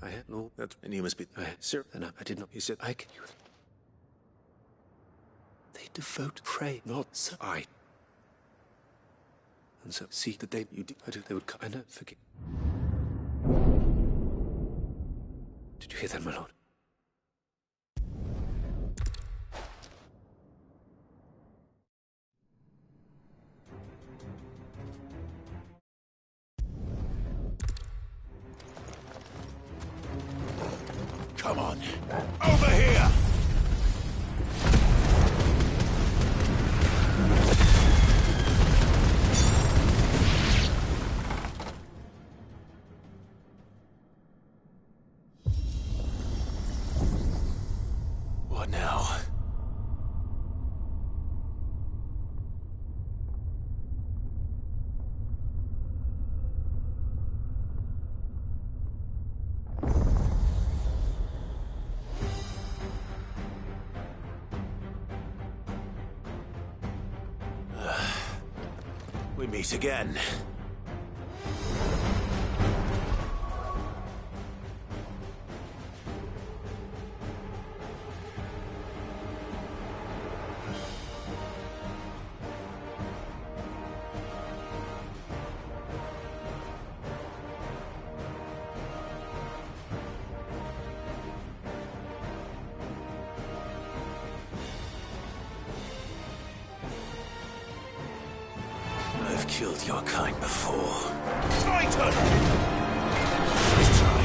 I had no, that, and you must be, sir, and I did not, he said, I can, you. They devote, pray, not, sir, I. And so, see, the day you did, they would come, and forget. Did you hear that, my lord? Come on, over here! What now? We meet again. I've killed your kind before. Titan! Nice try.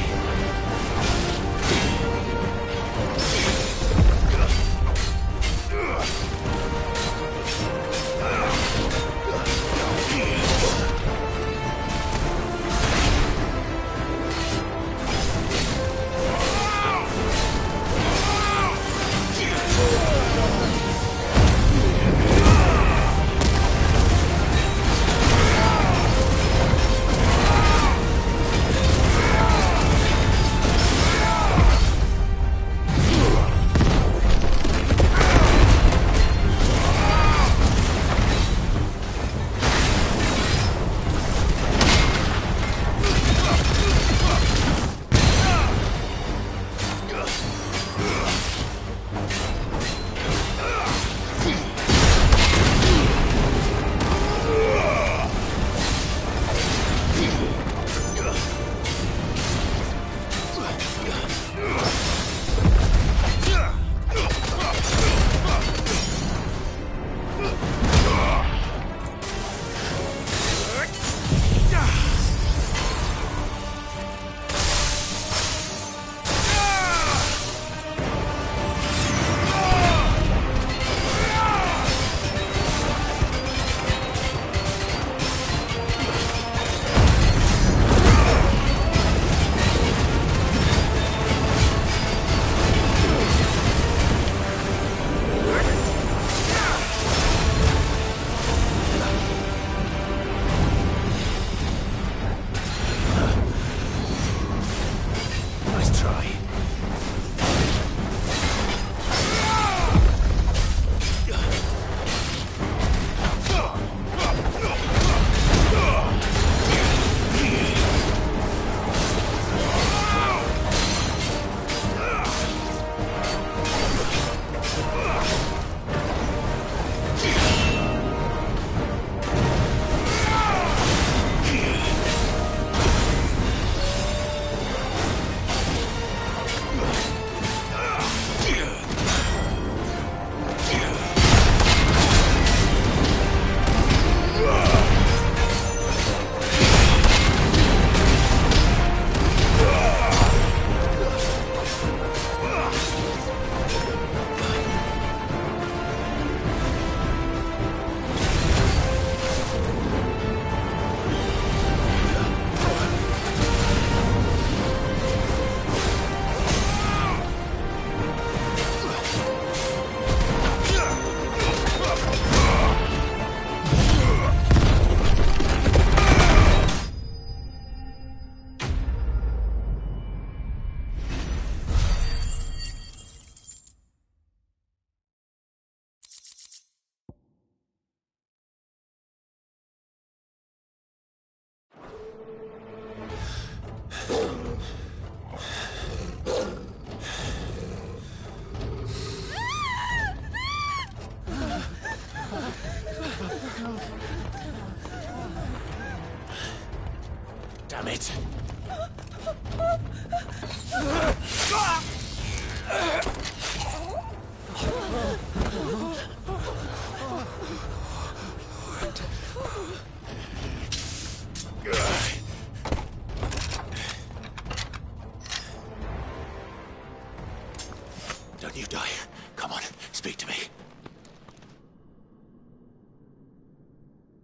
it! Don't you die. Come on, speak to me.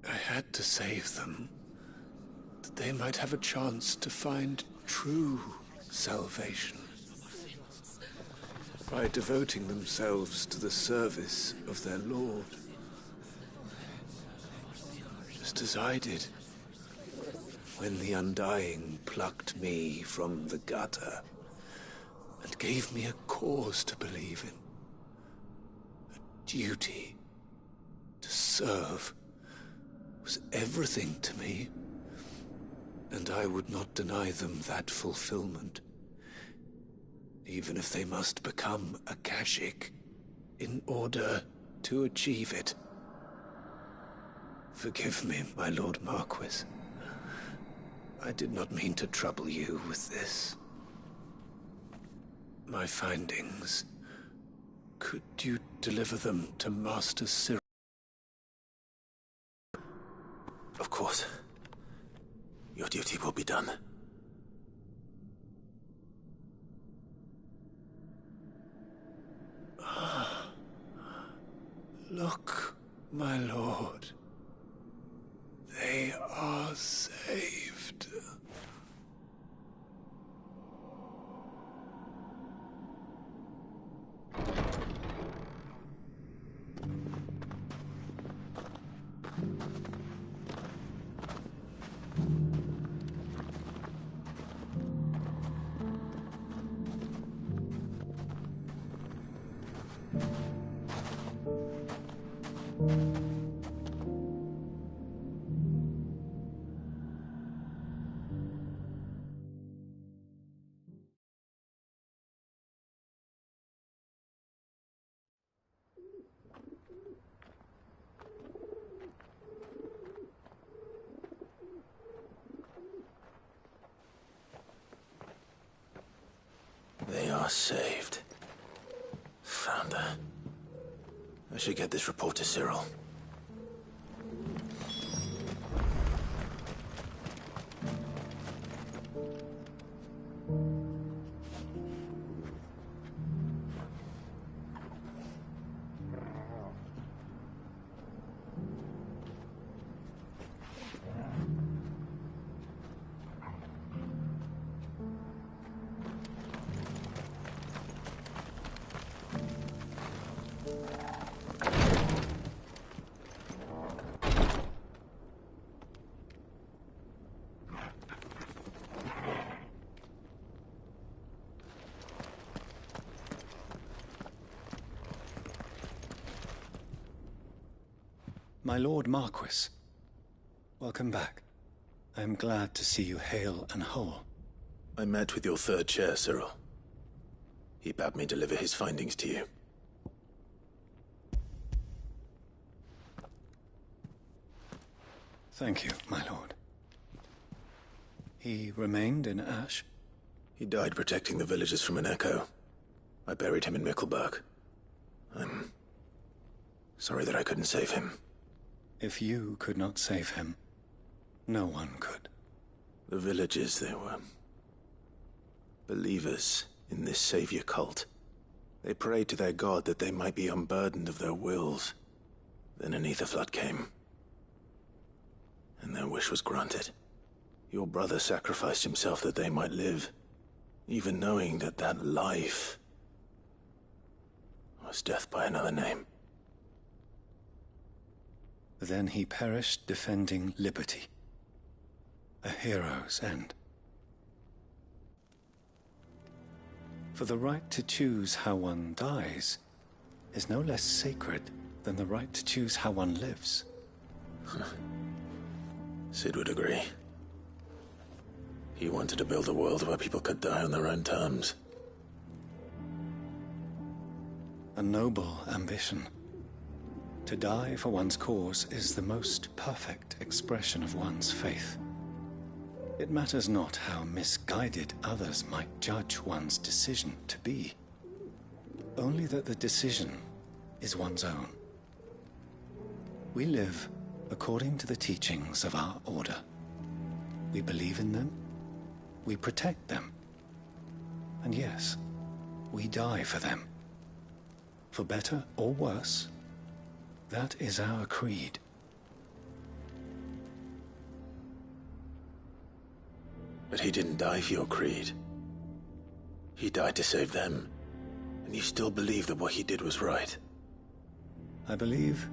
I had to save them, that they might have a chance to find true salvation by devoting themselves to the service of their Lord, just as I did when the Undying plucked me from the gutter and gave me a cause to believe in, a duty to serve was everything to me, and I would not deny them that fulfillment, even if they must become a Kashik in order to achieve it. Forgive me, my Lord Marquis. I did not mean to trouble you with this. My findings. Could you deliver them to Master Cyril? Of course. Your duty will be done. Look, my lord. They are saved. They are saved. Founder. I should get this report to Cyril. My Lord Marquis, welcome back. I am glad to see you hale and whole. I met with your third chair, Cyril. He bade me deliver his findings to you. Thank you, my lord. He remained in Ash? He died protecting the villagers from an echo. I buried him in Mickelberg. I'm sorry that I couldn't save him. If you could not save him, no one could. The villagers, they were believers in this savior cult. They prayed to their god that they might be unburdened of their wills. Then an ether flood came, and their wish was granted. Your brother sacrificed himself that they might live, even knowing that that life was death by another name. Then he perished defending liberty. A hero's end. For the right to choose how one dies is no less sacred than the right to choose how one lives. Sid would agree. He wanted to build a world where people could die on their own terms. A noble ambition. To die for one's cause is the most perfect expression of one's faith. It matters not how misguided others might judge one's decision to be. Only that the decision is one's own. We live according to the teachings of our order. We believe in them, we protect them, and yes, we die for them. For better or worse, that is our creed. But he didn't die for your creed. He died to save them. And you still believe that what he did was right? I believe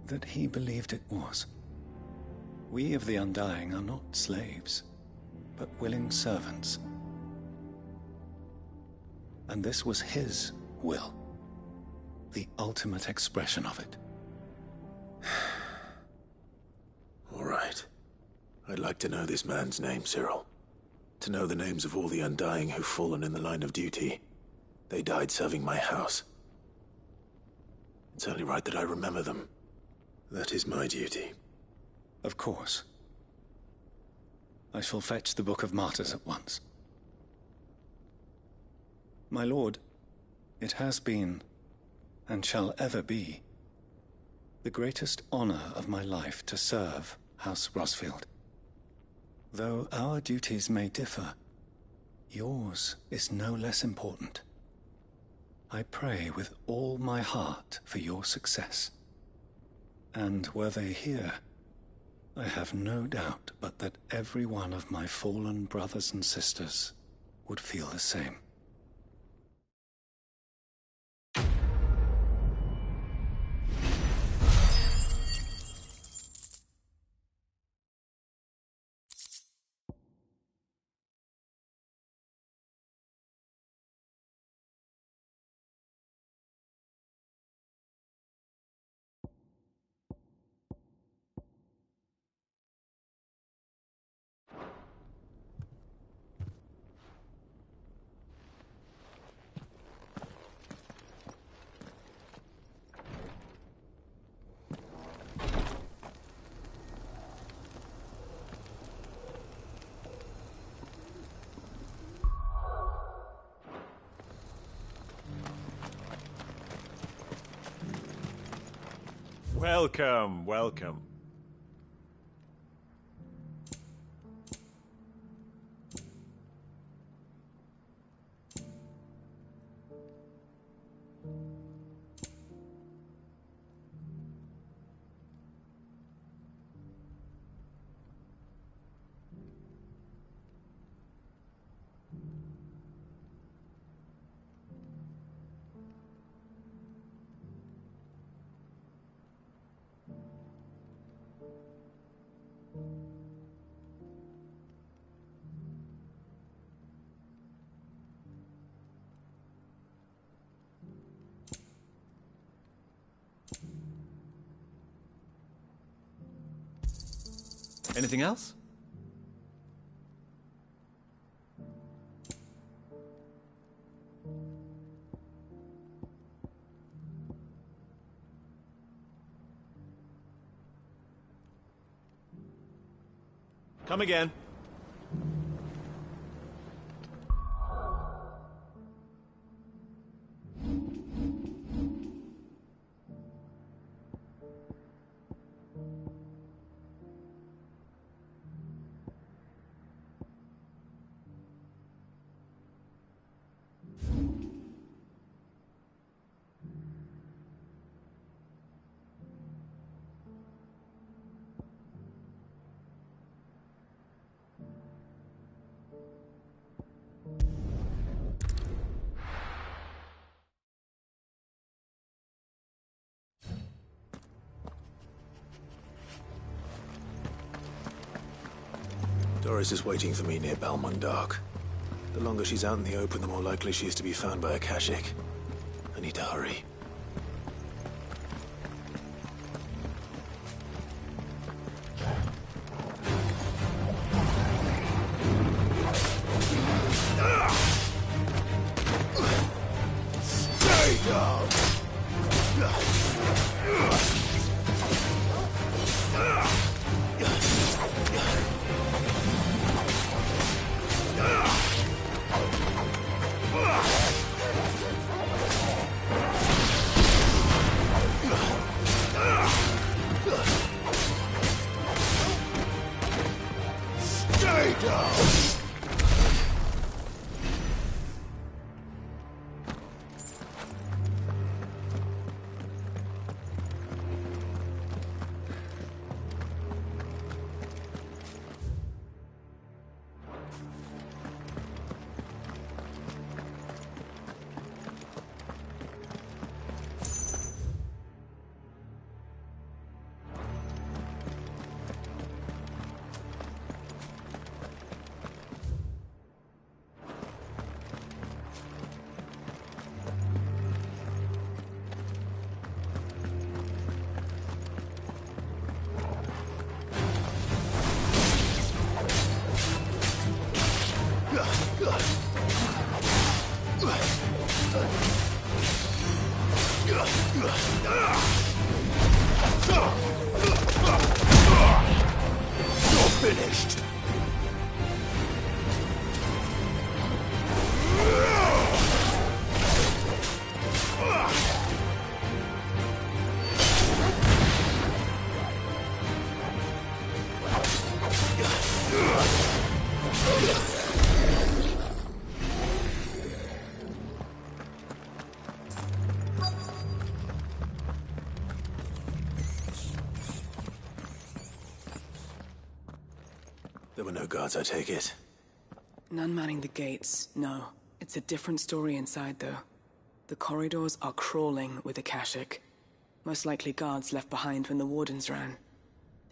that he believed it was. We of the Undying are not slaves, but willing servants. And this was his will, the ultimate expression of it. All right. I'd like to know this man's name, Cyril. To know the names of all the Undying who've fallen in the line of duty. They died serving my house. It's only right that I remember them. That is my duty. Of course. I shall fetch the Book of Martyrs at once. My lord, it has been, and shall ever be, the greatest honor of my life to serve House Rosfield. Though our duties may differ, yours is no less important. I pray with all my heart for your success. And were they here, I have no doubt but that every one of my fallen brothers and sisters would feel the same. Welcome, welcome. Anything else? Come again. Doris is waiting for me near Balmundark. The longer she's out in the open, the more likely she is to be found by a Kashik. I need to hurry. Stay down! Finished. There were no guards, I take it. None manning the gates, no. It's a different story inside, though. The corridors are crawling with Akashic. Most likely guards left behind when the Wardens ran.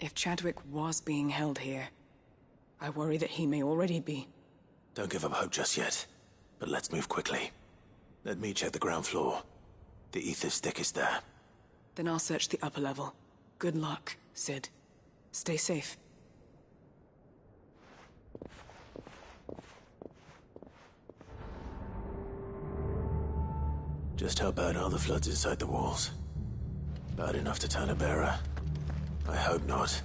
If Chadwick was being held here, I worry that he may already be. Don't give up hope just yet, but let's move quickly. Let me check the ground floor. The ether's thickest there. Then I'll search the upper level. Good luck, Sid. Stay safe. Just how bad are the floods inside the walls? Bad enough to turn a bearer? I hope not.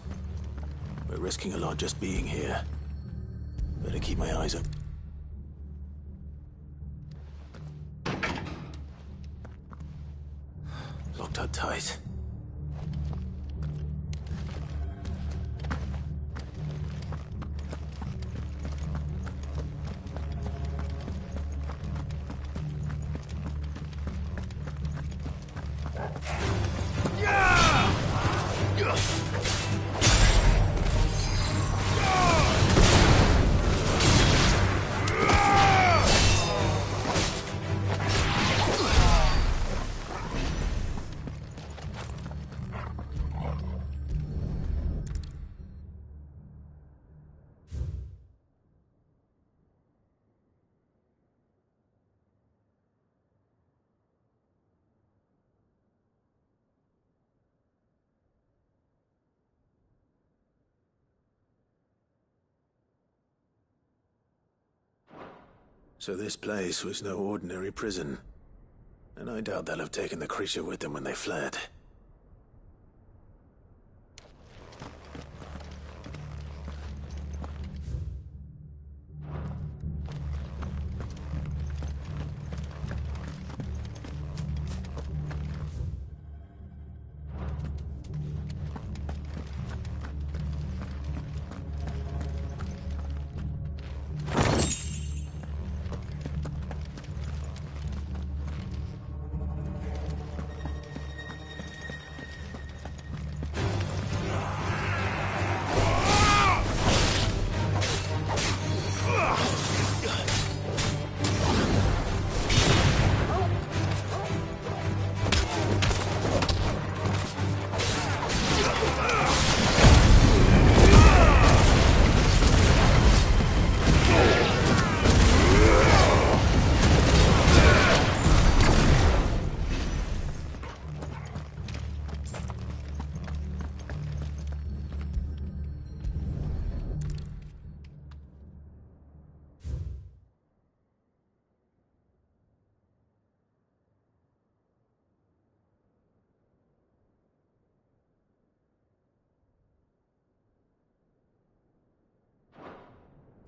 We're risking a lot just being here. Better keep my eyes open. Locked up tight. So this place was no ordinary prison. And I doubt they'll have taken the creature with them when they fled.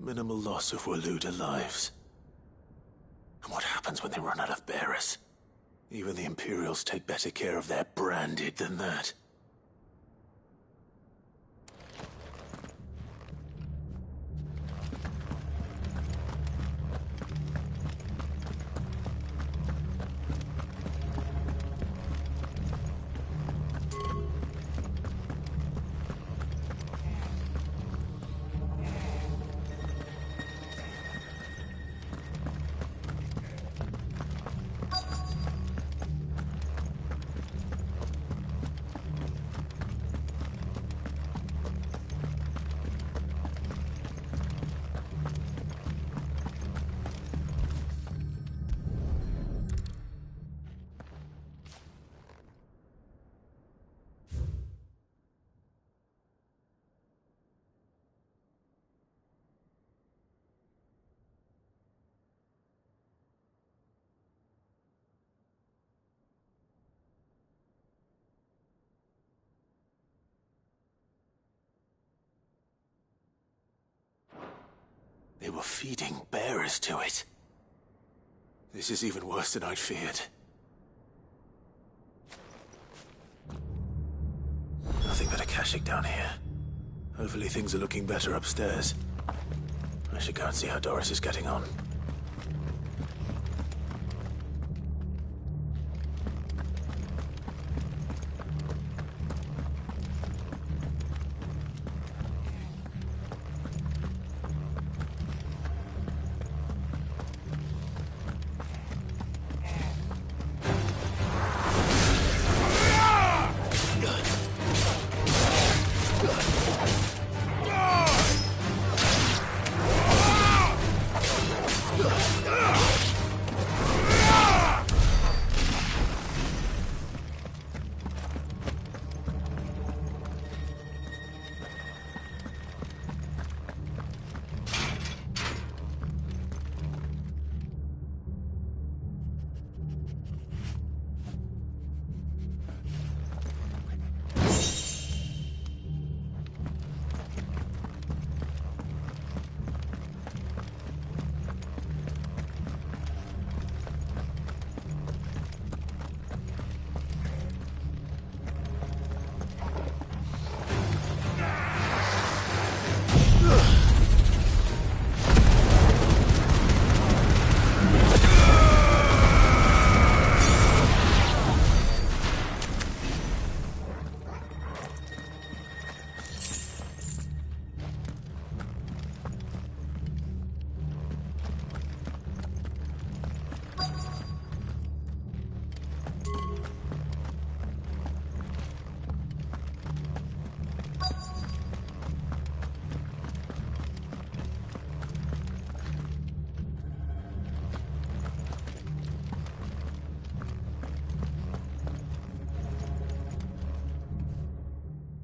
Minimal loss of Waluda lives. And what happens when they run out of bearers? Even the Imperials take better care of their branded than that. They were feeding bearers to it. This is even worse than I'd feared. Nothing but a Akashic down here. Hopefully things are looking better upstairs. I should go and see how Doris is getting on.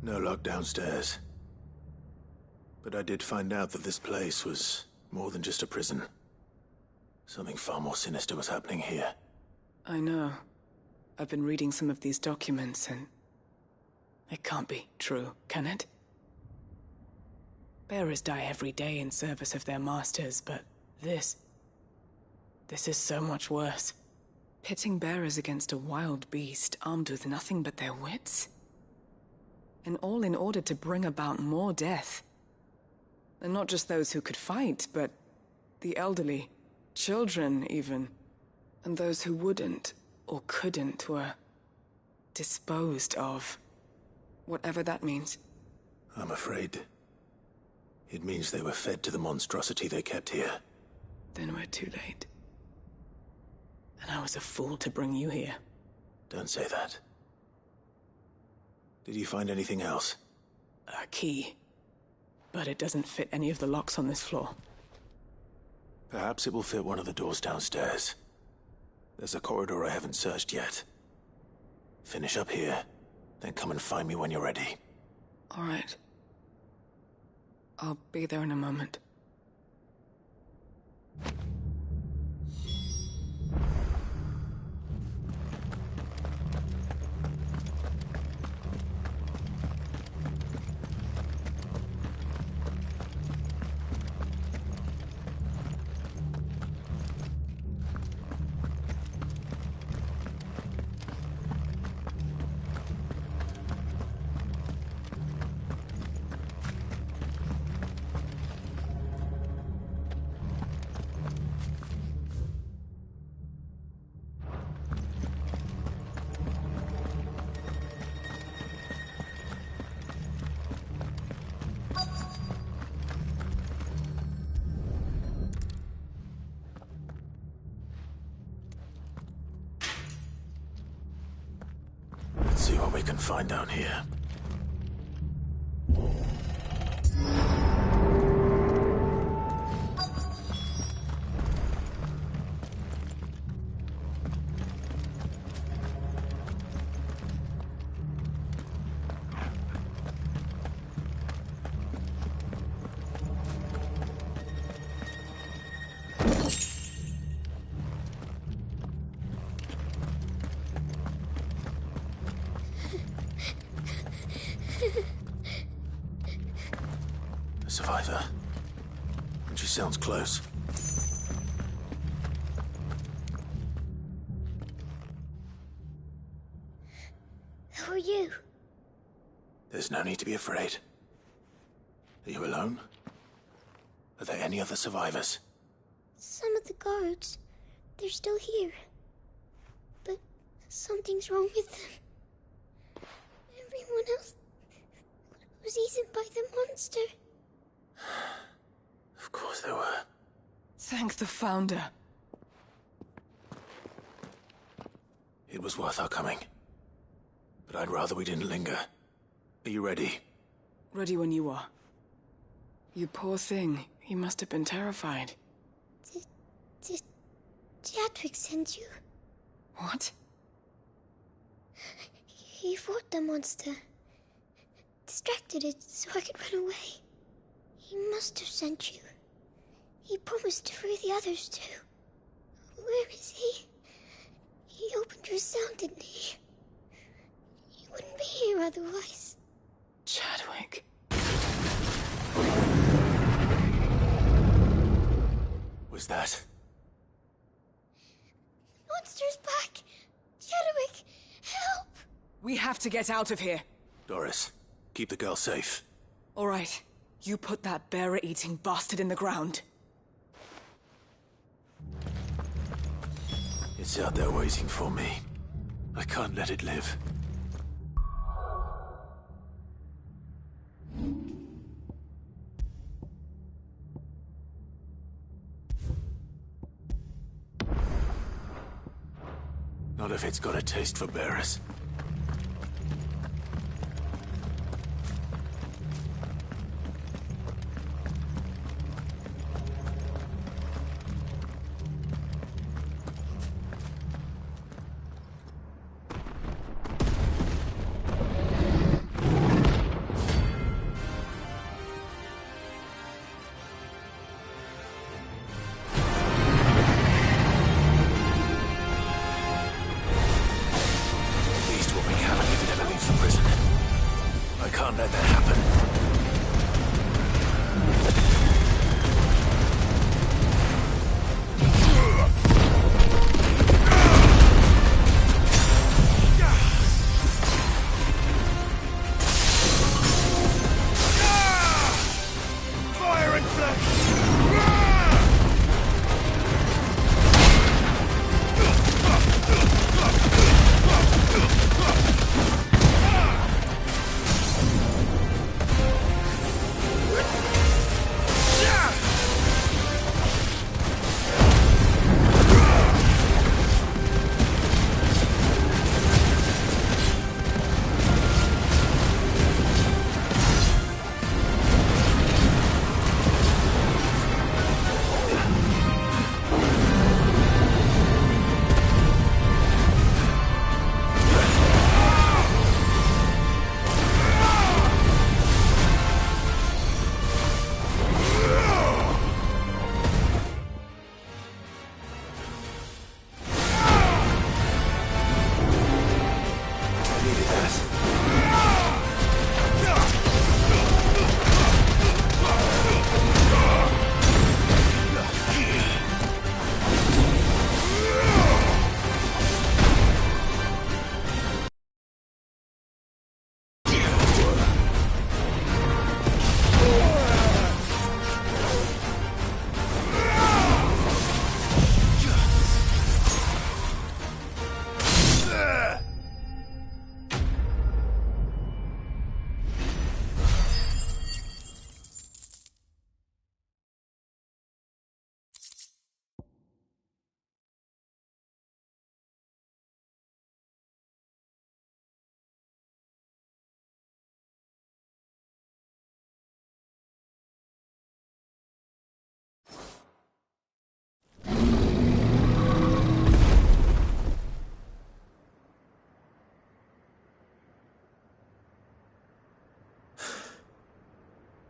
No lock downstairs. But I did find out that this place was more than just a prison. Something far more sinister was happening here. I know. I've been reading some of these documents and... it can't be true, can it? Bearers die every day in service of their masters, but this is so much worse. Pitting bearers against a wild beast armed with nothing but their wits? And all in order to bring about more death. And not just those who could fight, but the elderly, children even. And those who wouldn't or couldn't were disposed of. Whatever that means. I'm afraid it means they were fed to the monstrosity they kept here. Then we're too late. And I was a fool to bring you here. Don't say that. Did you find anything else? A key. But it doesn't fit any of the locks on this floor. Perhaps it will fit one of the doors downstairs. There's a corridor I haven't searched yet. Finish up here, then come and find me when you're ready. All right. I'll be there in a moment. Let's see what we can find down here. sounds close. Who are you? There's no need to be afraid. Are you alone? Are there any other survivors? Some of the guards. They're still here. But something's wrong with them. Everyone else was eaten by the monster. Of course there were. Thank the Founder. It was worth our coming. But I'd rather we didn't linger. Are you ready? Ready when you are. You poor thing. He must have been terrified. Did Chadwick send you? What? He fought the monster. Distracted it so I could run away. He must have sent you. He promised to free the others too. Where is he? He opened your cell, didn't he? He wouldn't be here otherwise. Chadwick. Was that? Monster's back! Chadwick, help! We have to get out of here. Doris, keep the girl safe. All right. You put that bearer-eating bastard in the ground. It's out there waiting for me. I can't let it live. Not if it's got a taste for bearers.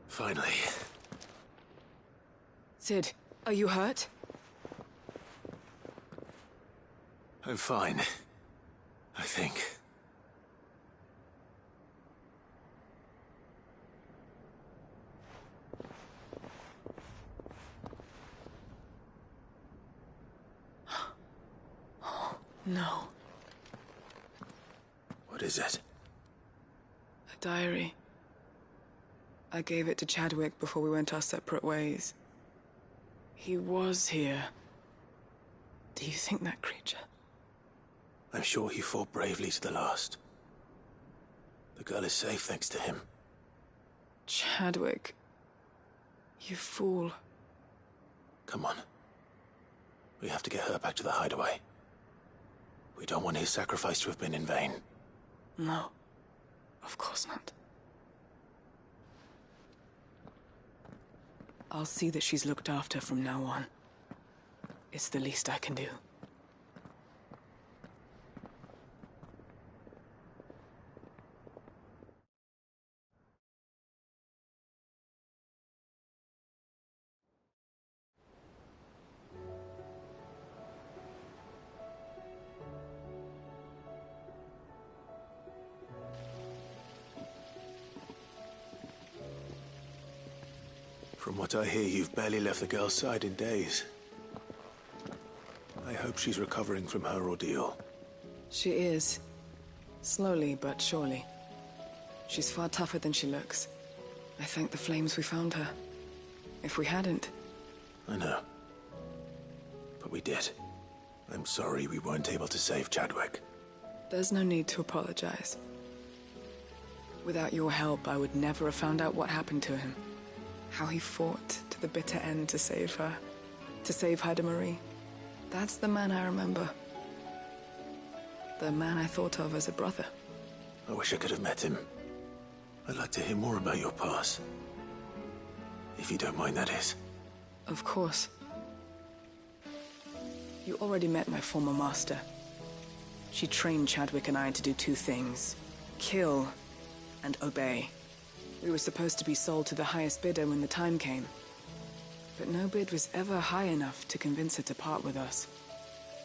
Finally. Sid, are you hurt? I'm fine. I think. No. What is it? A diary. I gave it to Chadwick before we went our separate ways. He was here. Do you think that creature? I'm sure he fought bravely to the last. The girl is safe thanks to him. Chadwick. You fool. Come on. We have to get her back to the hideaway. We don't want his sacrifice to have been in vain. No. Of course not. I'll see that she's looked after from now on. It's the least I can do. From what I hear, you've barely left the girl's side in days. I hope she's recovering from her ordeal. She is. Slowly but surely. She's far tougher than she looks. I thank the flames we found her. If we hadn't... I know. But we did. I'm sorry we weren't able to save Chadwick. There's no need to apologize. Without your help, I would never have found out what happened to him. How he fought to the bitter end to save her. To save Haida Marie. That's the man I remember. The man I thought of as a brother. I wish I could have met him. I'd like to hear more about your past. If you don't mind, that is. Of course. You already met my former master. She trained Chadwick and I to do two things. Kill and obey. We were supposed to be sold to the highest bidder when the time came. But no bid was ever high enough to convince her to part with us.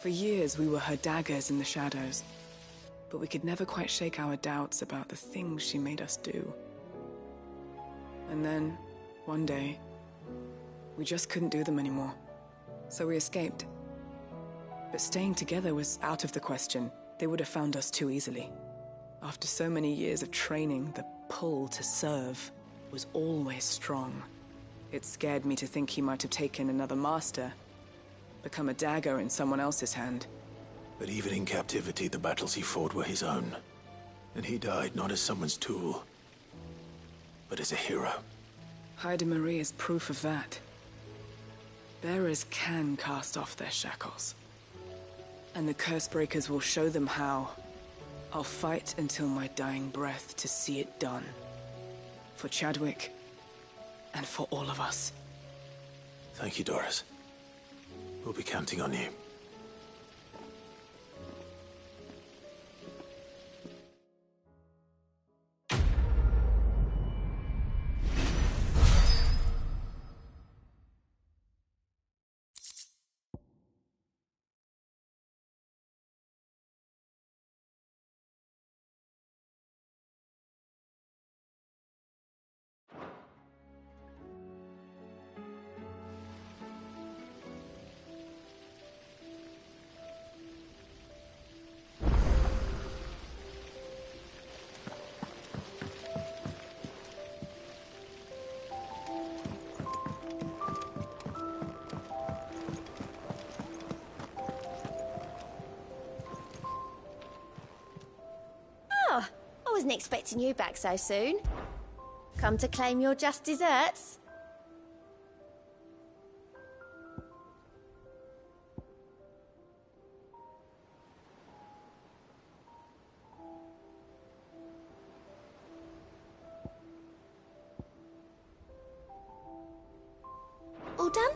For years we were her daggers in the shadows. But we could never quite shake our doubts about the things she made us do. And then, one day, we just couldn't do them anymore. So we escaped. But staying together was out of the question. They would have found us too easily. After so many years of training, the pull to serve was always strong. It scared me to think he might have taken another master, become a dagger in someone else's hand. But even in captivity, the battles he fought were his own. And he died not as someone's tool, but as a hero. Haida Marie is proof of that. Bearers can cast off their shackles. And the Cursebreakers will show them how. I'll fight until my dying breath to see it done. For Chadwick, and for all of us. Thank you, Doris. We'll be counting on you. I wasn't expecting you back so soon. Come to claim your just desserts? All done?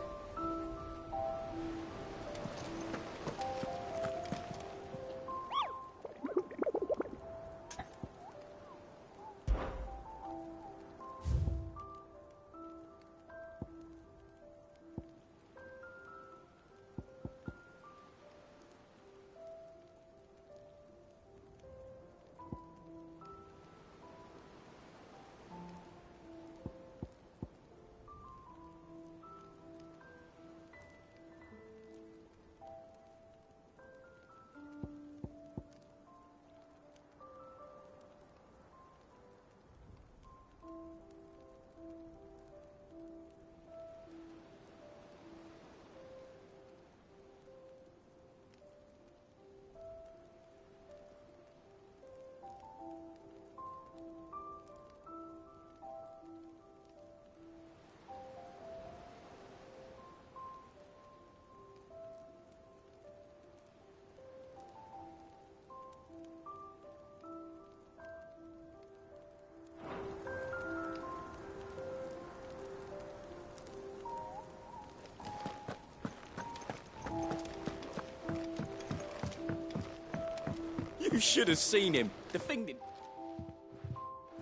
You should have seen him. The thing did...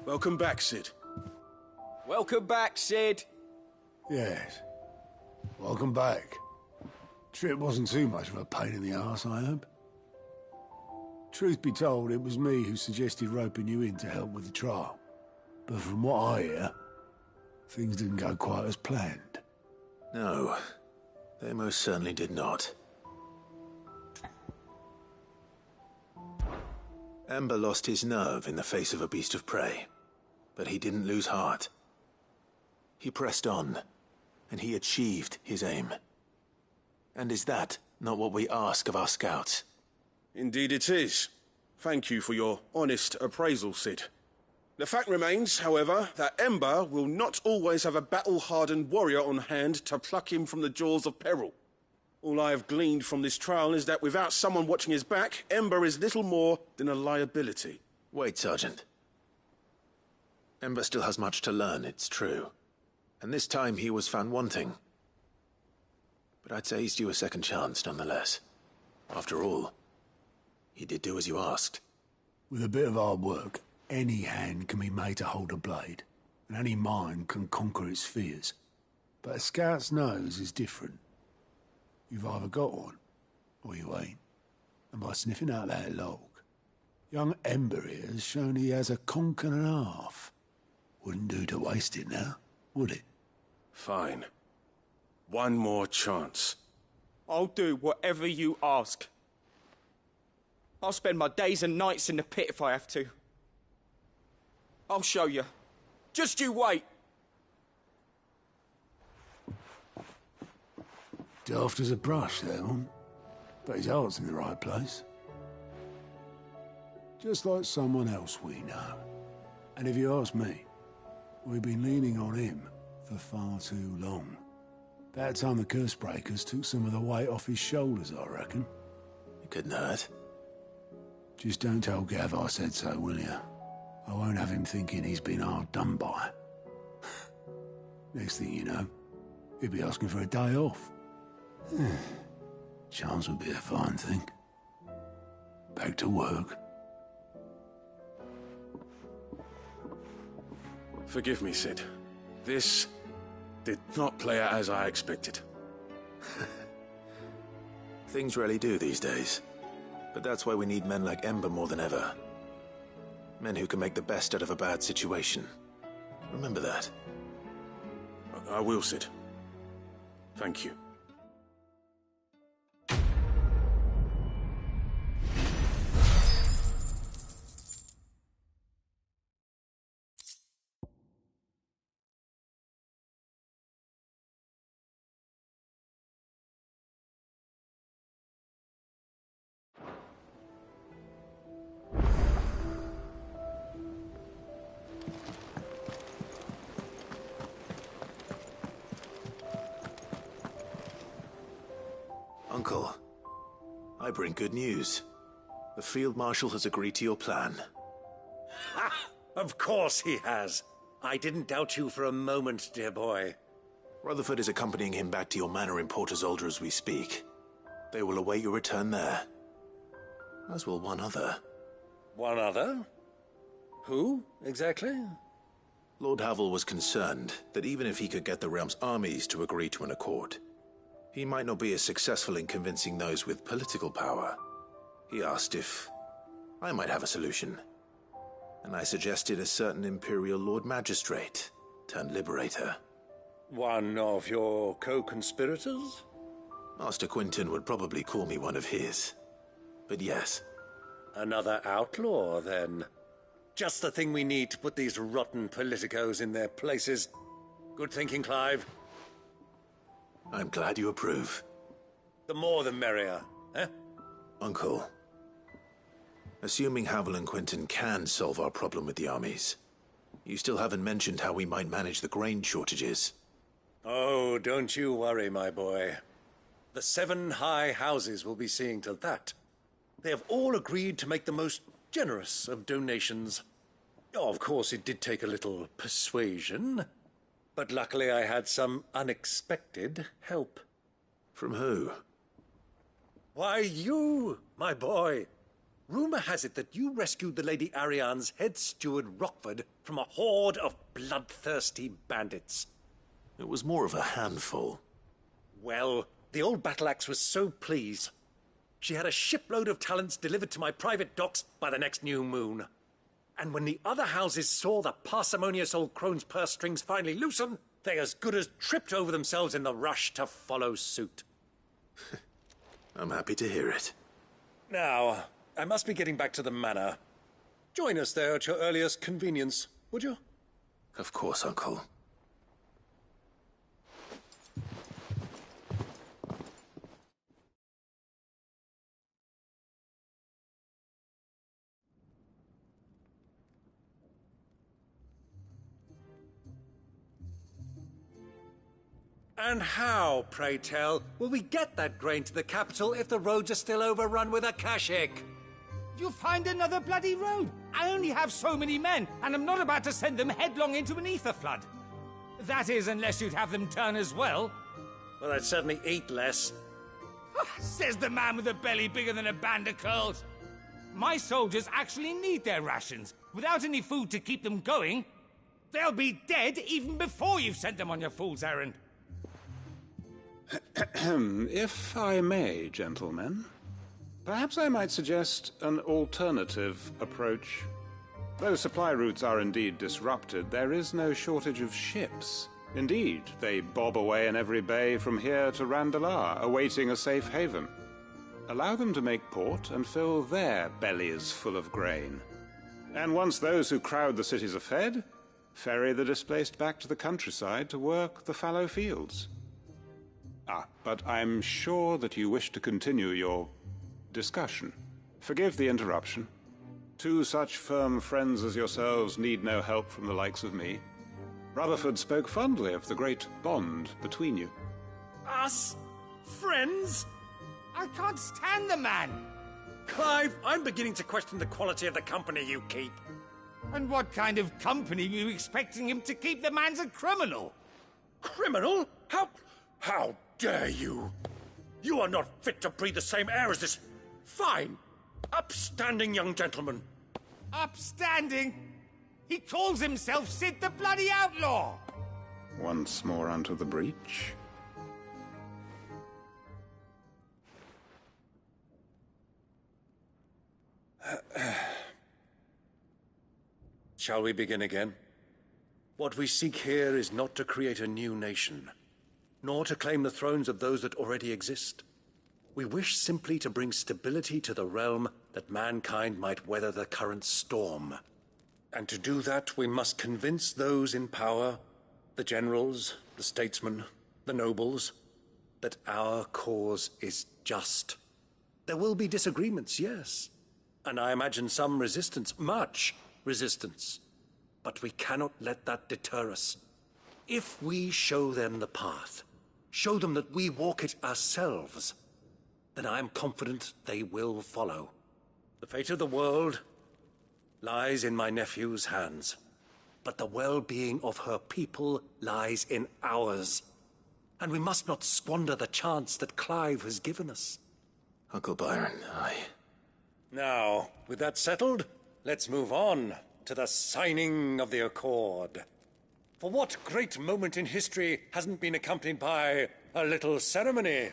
Welcome back, Sid. Welcome back, Sid. Yes. Welcome back. Trip wasn't too much of a pain in the arse, I hope. Truth be told, it was me who suggested roping you in to help with the trial. But from what I hear, things didn't go quite as planned. No, they most certainly did not. Ember lost his nerve in the face of a beast of prey, but he didn't lose heart. He pressed on, and he achieved his aim. And is that not what we ask of our scouts? Indeed it is. Thank you for your honest appraisal, Sid. The fact remains, however, that Ember will not always have a battle-hardened warrior on hand to pluck him from the jaws of peril. All I have gleaned from this trial is that without someone watching his back, Ember is little more than a liability. Wait, Sergeant. Ember still has much to learn, it's true. And this time he was found wanting. But I'd say he's due a second chance, nonetheless. After all, he did do as you asked. With a bit of hard work, any hand can be made to hold a blade, and any mind can conquer its fears. But a scout's nose is different. You've either got one, or you ain't. And by sniffing out that log, young Ember here has shown he has a conk and a half. Wouldn't do to waste it now, would it? Fine. One more chance. I'll do whatever you ask. I'll spend my days and nights in the pit if I have to. I'll show you. Just you wait. Daft as a brush, that one. But his heart's in the right place. Just like someone else we know. And if you ask me, we've been leaning on him for far too long. That time the curse breakers took some of the weight off his shoulders, I reckon. It couldn't hurt. Just don't tell Gav I said so, will you? I won't have him thinking he's been hard done by. Next thing you know, he'll be asking for a day off. Chance would be a fine thing. Back to work. Forgive me, Sid. This did not play out as I expected. Things rarely do these days. But that's why we need men like Ember more than ever. Men who can make the best out of a bad situation. Remember that. I will, Sid. Thank you. Uncle, I bring good news. The Field Marshal has agreed to your plan. Ha! Of course he has. I didn't doubt you for a moment, dear boy. Rutherford is accompanying him back to your manor in Port Isolde as we speak. They will await your return there. As will one other. One other? Who, exactly? Lord Havel was concerned that even if he could get the realm's armies to agree to an accord, he might not be as successful in convincing those with political power. He asked if I might have a solution, and I suggested a certain Imperial Lord Magistrate turned Liberator. One of your co-conspirators? Master Quinton would probably call me one of his, but yes. Another outlaw, then. Just the thing we need to put these rotten politicos in their places. Good thinking, Clive. I'm glad you approve. The more the merrier, eh? Uncle, assuming Havel and Quinton can solve our problem with the armies, you still haven't mentioned how we might manage the grain shortages. Oh, don't you worry, my boy. The 7 high houses will be seeing to that. They have all agreed to make the most generous of donations. Oh, of course, it did take a little persuasion. But luckily I had some unexpected help. From who? Why, you, my boy. rumor has it that you rescued the Lady Ariane's head steward Rockford from a horde of bloodthirsty bandits. It was more of a handful. Well, the old battle axe was so pleased. She had a shipload of talents delivered to my private docks by the next new moon. And when the other houses saw the parsimonious old crone's purse strings finally loosen, they as good as tripped over themselves in the rush to follow suit. I'm happy to hear it. Now, I must be getting back to the manor. Join us there at your earliest convenience, would you? Of course, Uncle. And how, pray tell, will we get that grain to the capital if the roads are still overrun with Akashic? You'll find another bloody road. I only have so many men, and I'm not about to send them headlong into an ether flood. That is, unless you'd have them turn as well. Well, I'd certainly eat less. Says the man with a belly bigger than a band of curls. My soldiers actually need their rations. Without any food to keep them going, they'll be dead even before you've sent them on your fool's errand. If I may, gentlemen, perhaps I might suggest an alternative approach. Though supply routes are indeed disrupted, there is no shortage of ships. Indeed, they bob away in every bay from here to Randalar, awaiting a safe haven. Allow them to make port and fill their bellies full of grain. And once those who crowd the cities are fed, ferry the displaced back to the countryside to work the fallow fields. But I'm sure that you wish to continue your discussion. Forgive the interruption. Two such firm friends as yourselves need no help from the likes of me. Rutherford spoke fondly of the great bond between you. Us? Friends? I can't stand the man. Clive, I'm beginning to question the quality of the company you keep. And what kind of company were you expecting him to keep? The man's a criminal. Criminal? How dare you? You are not fit to breathe the same air as this fine, upstanding young gentleman. Upstanding? He calls himself Sid the Bloody Outlaw. Once more onto the breach. Shall we begin again? What we seek here is not to create a new nation, nor to claim the thrones of those that already exist. We wish simply to bring stability to the realm that mankind might weather the current storm. And to do that, we must convince those in power, the generals, the statesmen, the nobles, that our cause is just. There will be disagreements, yes, and I imagine some resistance, much resistance. But we cannot let that deter us. If we show them the path, show them that we walk it ourselves, then I am confident they will follow. The fate of the world lies in my nephew's hands, but the well-being of her people lies in ours. And we must not squander the chance that Clive has given us. Uncle Byron, Now, with that settled, let's move on to the signing of the Accord. For what great moment in history hasn't been accompanied by a little ceremony?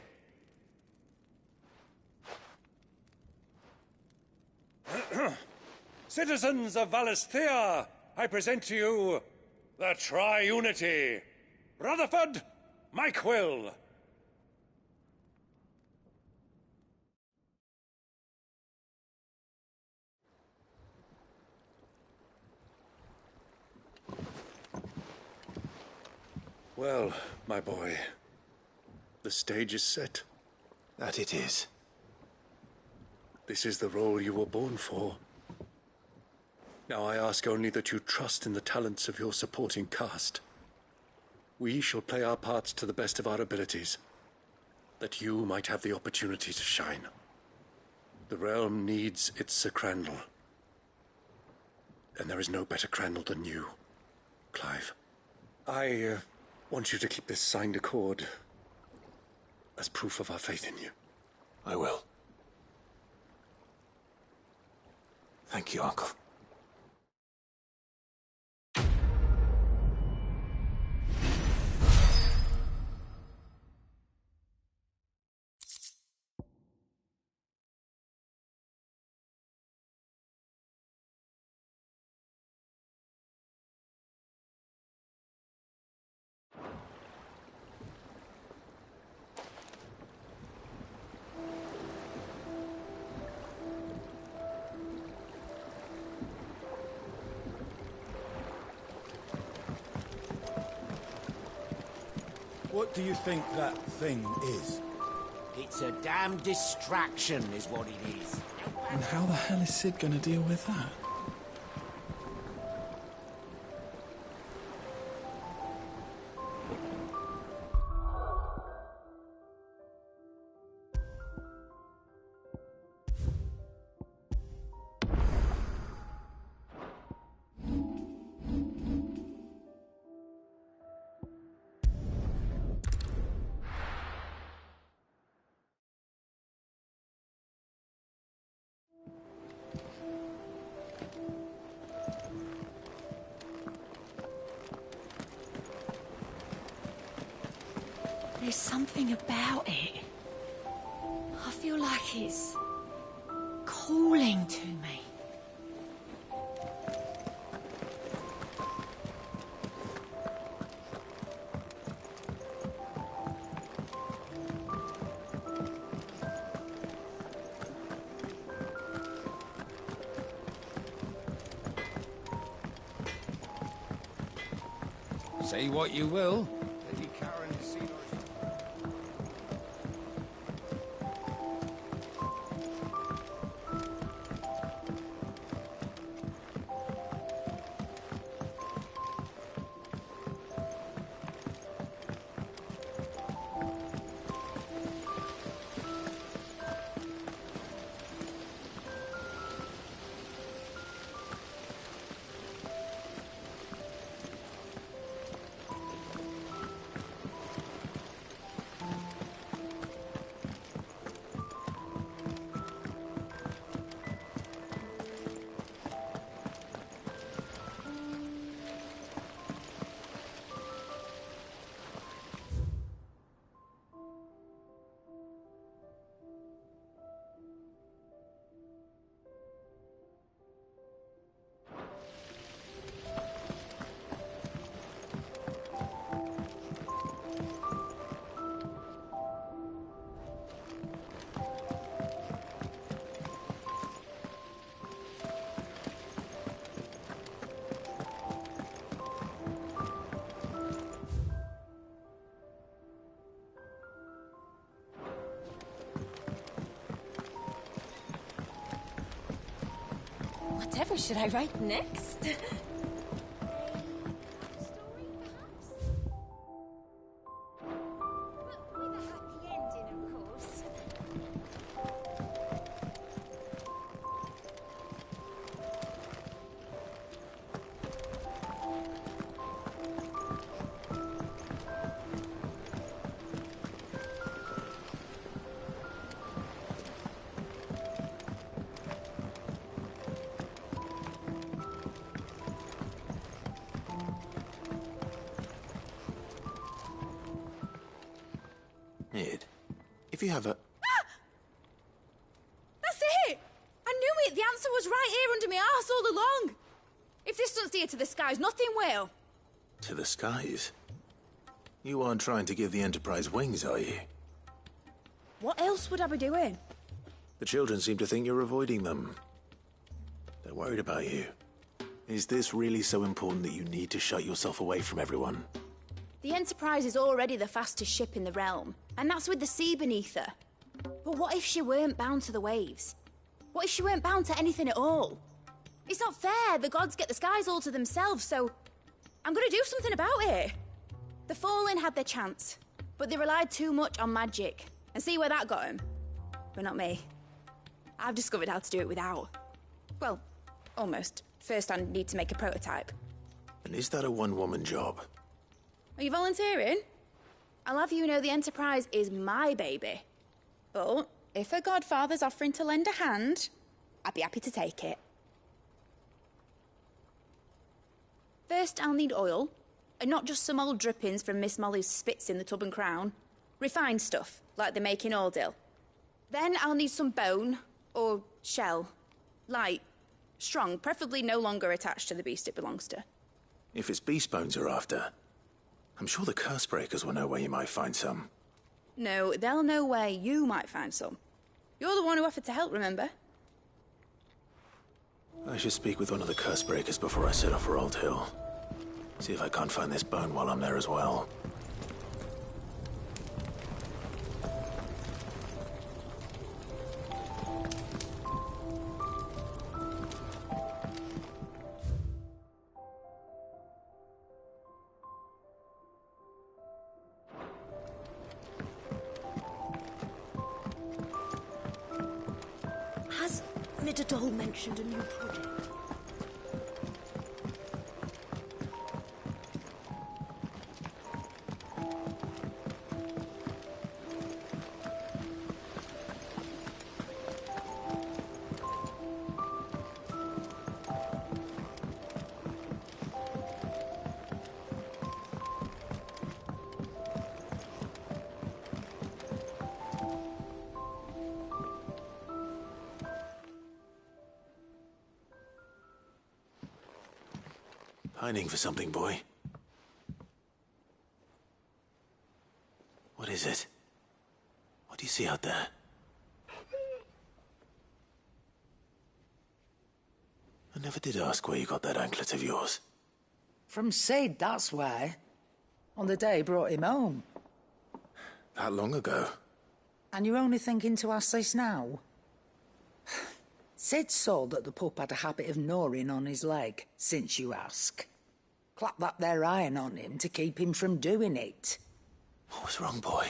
Citizens of Valisthea, I present to you the Triunity. Rutherford, Mike Will. Well, my boy, the stage is set. That it is. This is the role you were born for. Now I ask only that you trust in the talents of your supporting cast. We shall play our parts to the best of our abilities, that you might have the opportunity to shine. The realm needs its Sir Crandall. And there is no better Crandall than you, Clive. I want you to keep this signed accord as proof of our faith in you. I will. Thank you, Uncle. What do you think that thing is? It's a damn distraction, is what it is. And how the hell is Sid gonna deal with that? There's something about it. I feel like it's calling to me. Say what you will. Whatever should I write next? Ned, if you have a... That's it! I knew it! The answer was right here under my arse all along! If this doesn't steer to the skies, nothing will! To the skies? You aren't trying to give the Enterprise wings, are you? What else would I be doing? The children seem to think you're avoiding them. They're worried about you. Is this really so important that you need to shut yourself away from everyone? The Enterprise is already the fastest ship in the realm, and that's with the sea beneath her. But what if she weren't bound to the waves? What if she weren't bound to anything at all? It's not fair. The gods get the skies all to themselves, so I'm gonna do something about it. The Fallen had their chance, but they relied too much on magic. And see where that got them? But not me. I've discovered how to do it without. Well, almost. First, I need to make a prototype. And is that a one-woman job? Are you volunteering? I'll have you know the Enterprise is my baby. But if a godfather's offering to lend a hand, I'd be happy to take it. First, I'll need oil, and not just some old drippings from Miss Molly's spits in the Tub and Crown. Refined stuff, like they make in Ordil. Then I'll need some bone, or shell. Light, strong, preferably no longer attached to the beast it belongs to. If it's beast bones you're after, I'm sure the curse breakers will know where you might find some. No, they'll know where you might find some. You're the one who offered to help, remember? I should speak with one of the curse breakers before I set off for Old Hill. See if I can't find this bone while I'm there as well. Has Midadol mentioned a new project? Pining for something, boy. What is it? What do you see out there? I never did ask where you got that anklet of yours. From Sid, that's why. On the day he brought him home. That long ago? And you're only thinking to ask this now? Sid saw that the pup had a habit of gnawing on his leg, since you ask. Clap that there iron on him to keep him from doing it. What was wrong, boy?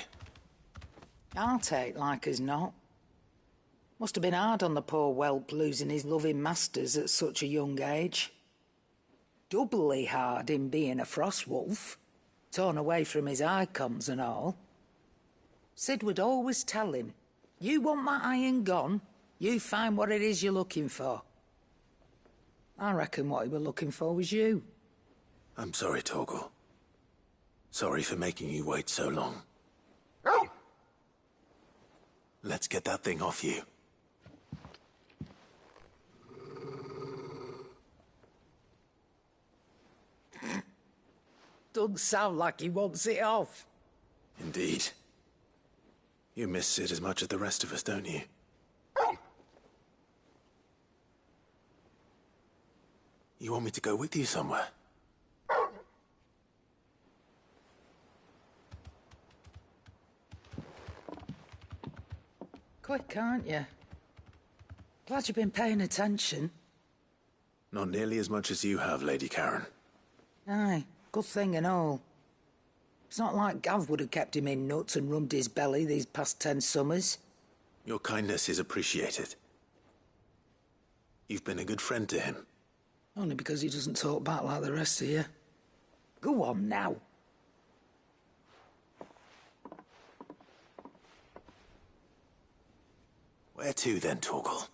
I'll take like as not. Must have been hard on the poor whelp losing his loving masters at such a young age. Doubly hard in being a frost wolf, torn away from his icons and all. Sid would always tell him, you want that iron gone, you find what it is you're looking for. I reckon what he were looking for was you. I'm sorry, Torgal. Sorry for making you wait so long. Let's get that thing off you. Doesn't sound like he wants it off. Indeed. You miss Sid as much as the rest of us, don't you? You want me to go with you somewhere? Quick, aren't you? Glad you've been paying attention. Not nearly as much as you have, Lady Karen. Aye, good thing and all. It's not like Gav would have kept him in nuts and rubbed his belly these past 10 summers. Your kindness is appreciated. You've been a good friend to him. Only because he doesn't talk back like the rest of you. Go on now. Where to then, Torgal?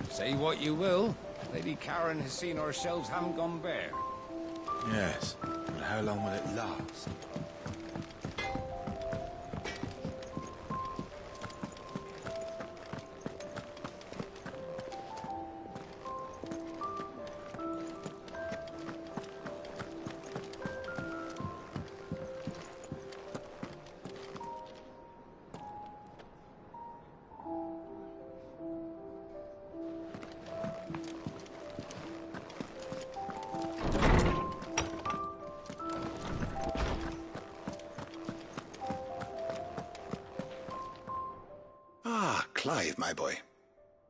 Say what you will, Lady Karen has seen our shelves haven't gone bare. Yes, but how long will it last? Clive, my boy.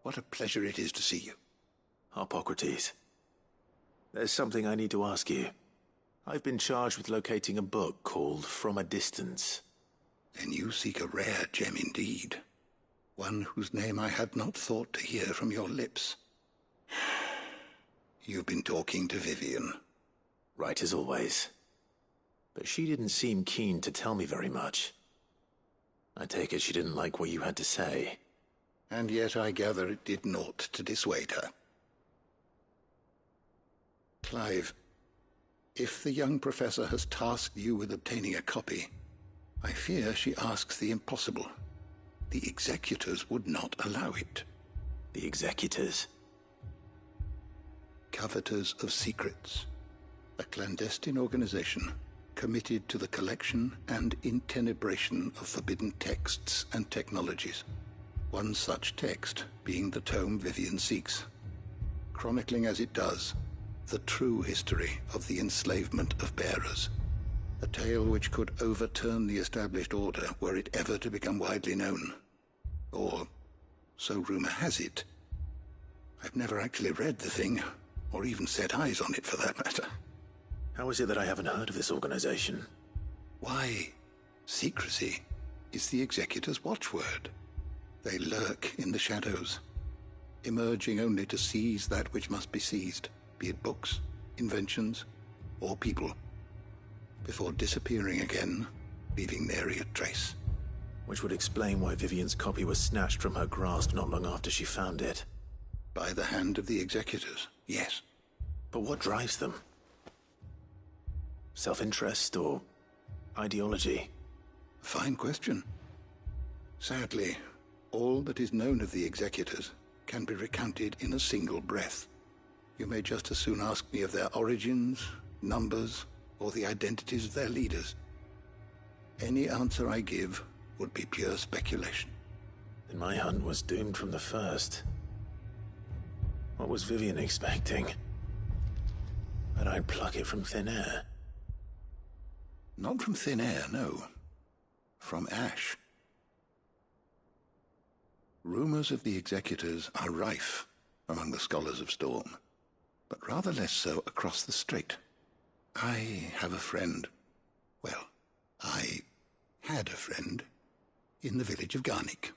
What a pleasure it is to see you. Harpocrates. There's something I need to ask you. I've been charged with locating a book called From a Distance. Then you seek a rare gem indeed. One whose name I had not thought to hear from your lips. You've been talking to Vivian. Right as always. But she didn't seem keen to tell me very much. I take it she didn't like what you had to say. And yet I gather it did naught to dissuade her. Clive, if the young professor has tasked you with obtaining a copy, I fear she asks the impossible. The executors would not allow it. The executors? Coveters of secrets. A clandestine organization committed to the collection and intenebration of forbidden texts and technologies. One such text being the tome Vivian seeks, chronicling as it does the true history of the enslavement of bearers. A tale which could overturn the established order were it ever to become widely known. Or, so rumor has it. I've never actually read the thing, or even set eyes on it for that matter. How is it that I haven't heard of this organization? Why, secrecy is the executor's watchword. They lurk in the shadows, emerging only to seize that which must be seized, be it books, inventions, or people, before disappearing again, leaving nary a trace. Which would explain why Vivian's copy was snatched from her grasp not long after she found it. By the hand of the executors, yes. But what drives them? Self-interest or ideology? A fine question. Sadly, all that is known of the executors can be recounted in a single breath. You may just as soon ask me of their origins, numbers, or the identities of their leaders. Any answer I give would be pure speculation. Then my hunt was doomed from the first. What was Vivian expecting? That I'd pluck it from thin air? Not from thin air, no. From ash. Rumors of the executors are rife among the scholars of Storm, but rather less so across the strait. I have a friend. Well, I had a friend in the village of Garnick,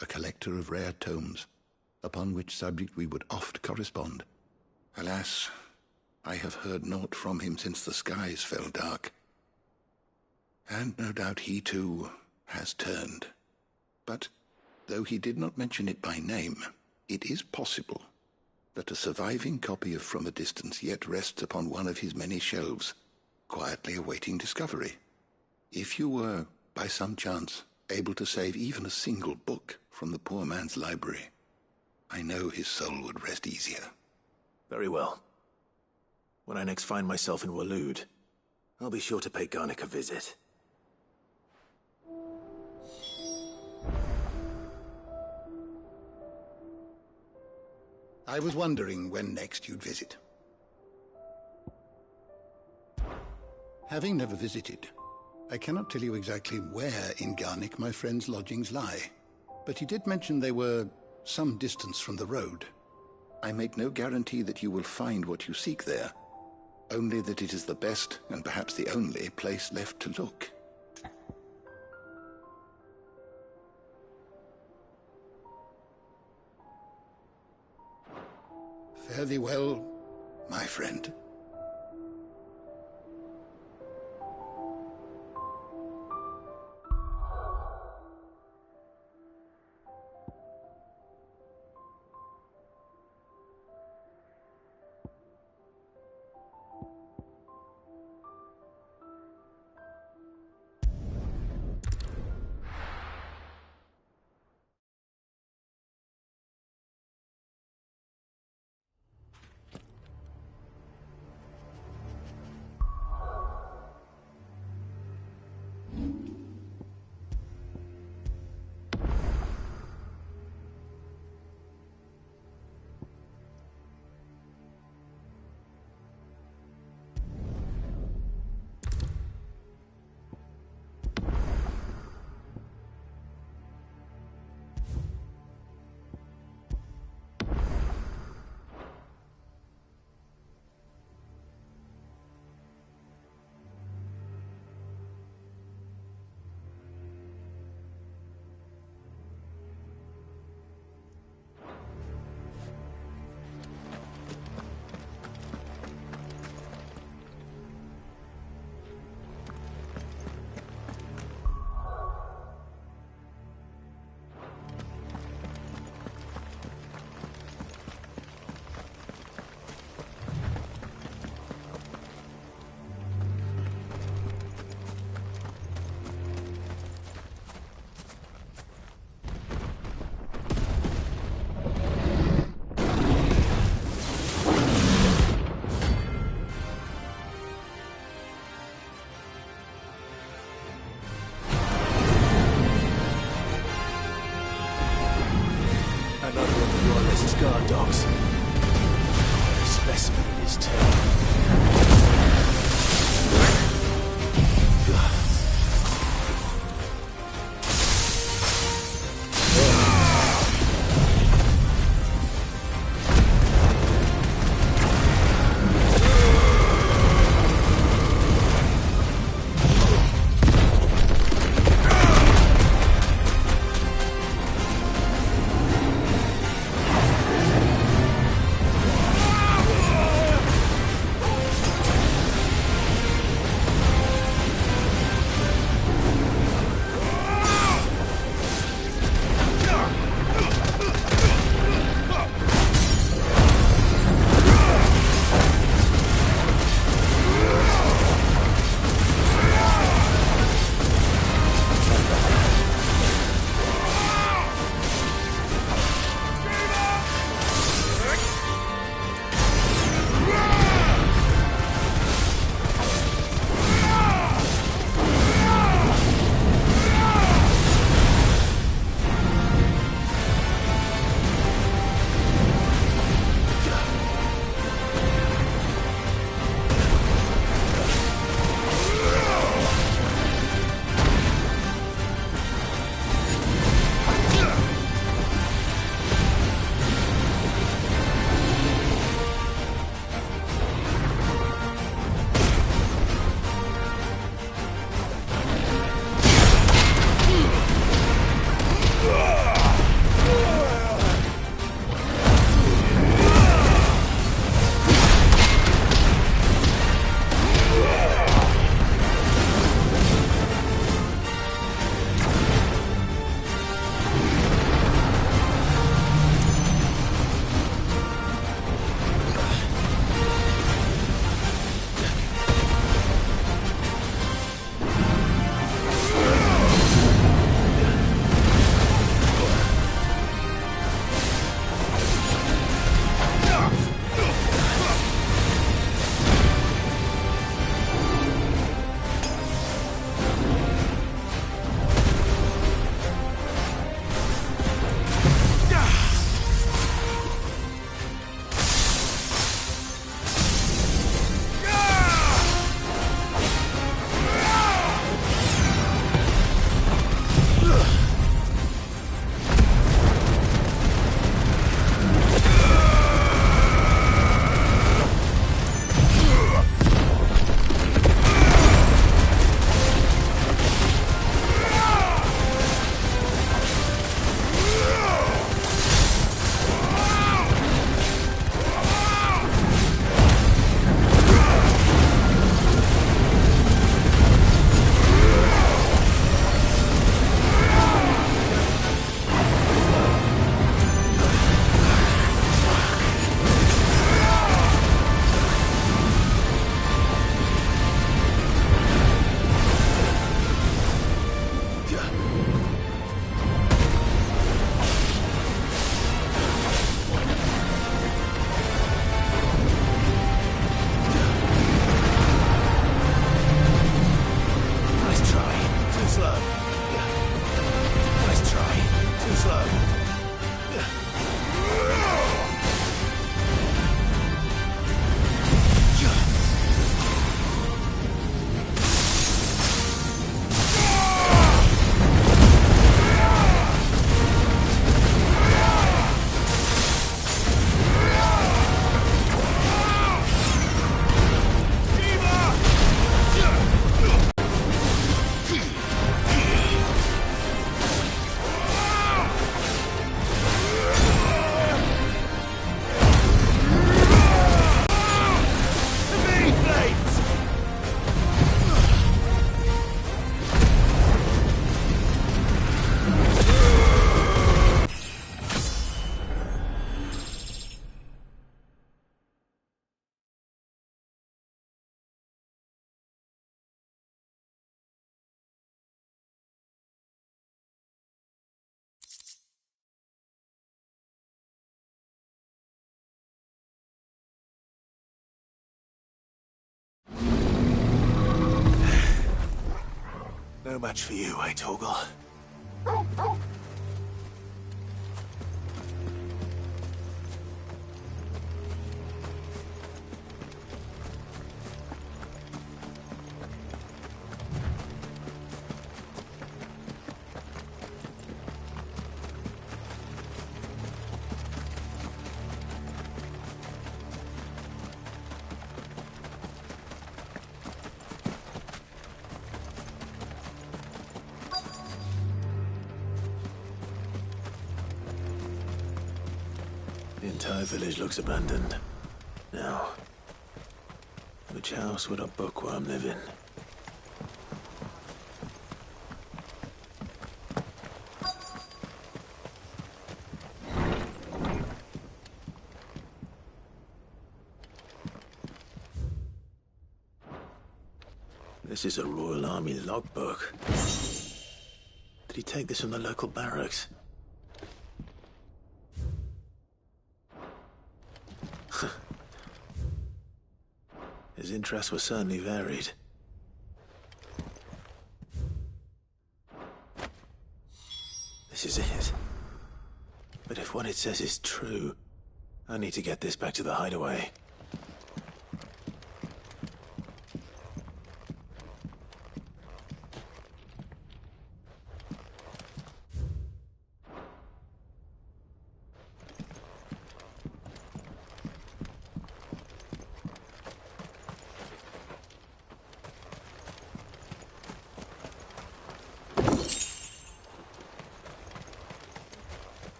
a collector of rare tomes, upon which subject we would oft correspond. Alas, I have heard naught from him since the skies fell dark. And no doubt he too has turned. But though he did not mention it by name, it is possible that a surviving copy of From a Distance yet rests upon one of his many shelves, quietly awaiting discovery. If you were, by some chance, able to save even a single book from the poor man's library, I know his soul would rest easier. Very well. When I next find myself in Waloed, I'll be sure to pay Garnick a visit. I was wondering when next you'd visit. Having never visited, I cannot tell you exactly where in Garnick my friend's lodgings lie, but he did mention they were some distance from the road. I make no guarantee that you will find what you seek there, only that it is the best and perhaps the only place left to look. Fare thee well, my friend. Fast. No match for you, eh, Torgal? entire village looks abandoned. Now, which house would a bookworm live in? This is a Royal Army logbook. Did he take this from the local barracks? His interests were certainly varied. This is it. But if what it says is true, I need to get this back to the hideaway.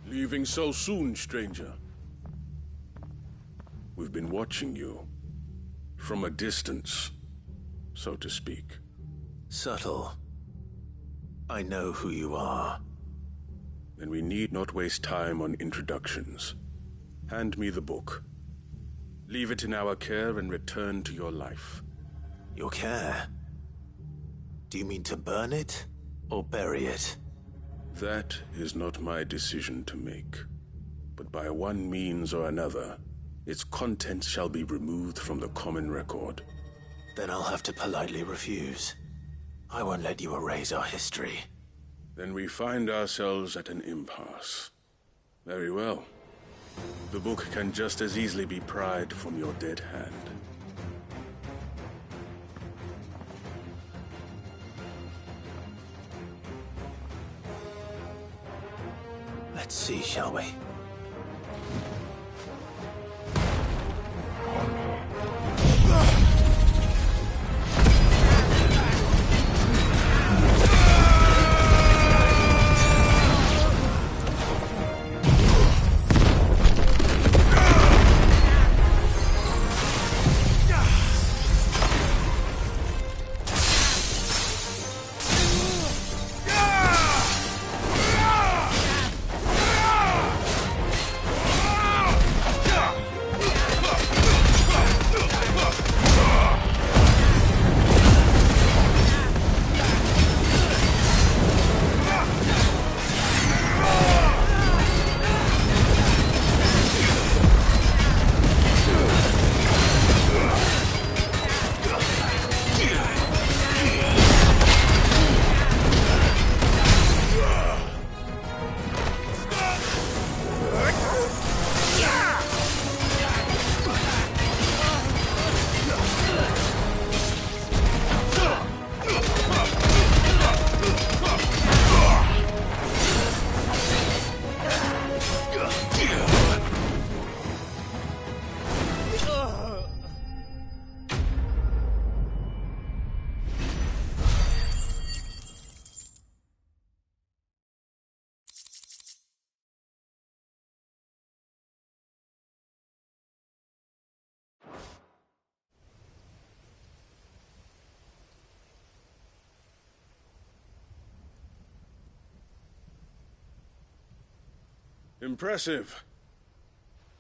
Leaving so soon, stranger? We've been watching you. From a distance, so to speak. Subtle. I know who you are. Then we need not waste time on introductions. Hand me the book. Leave it in our care and return to your life. Your care? Do you mean to burn it, or bury it? That is not my decision to make. But by one means or another, its contents shall be removed from the common record. Then I'll have to politely refuse. I won't let you erase our history. Then we find ourselves at an impasse. Very well. The book can just as easily be pried from your dead hand. Let's see, shall we? Impressive.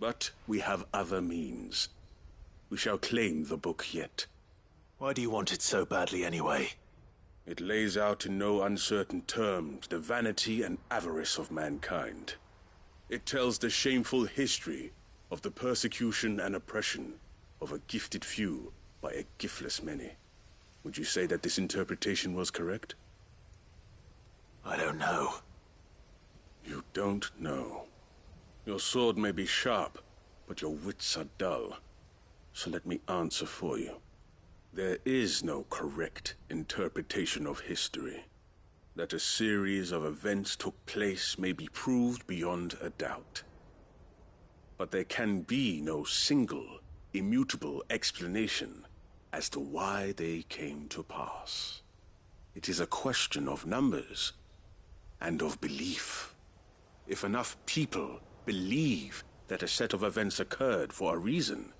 But we have other means. We shall claim the book yet. Why do you want it so badly anyway? It lays out in no uncertain terms the vanity and avarice of mankind. It tells the shameful history of the persecution and oppression of a gifted few by a giftless many. Would you say that this interpretation was correct? I don't know. You don't know. Your sword may be sharp, but your wits are dull. So let me answer for you. There is no correct interpretation of history. That a series of events took place may be proved beyond a doubt. But there can be no single immutable explanation as to why they came to pass. It is a question of numbers and of belief. If enough people believe that a set of events occurred for a reason,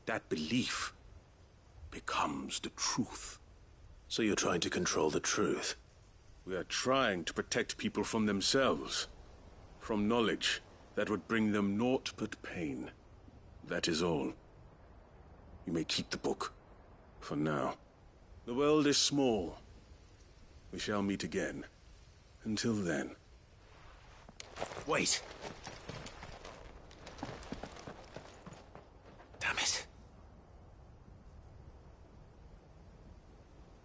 that belief becomes the truth. So you're trying to control the truth? We are trying to protect people from themselves, from knowledge that would bring them naught but pain. That is all. You may keep the book, for now. The world is small. We shall meet again. Until then. Wait! Damn it.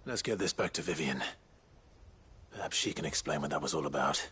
Let's get this back to Vivian. Perhaps she can explain what that was all about.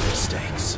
Mistakes.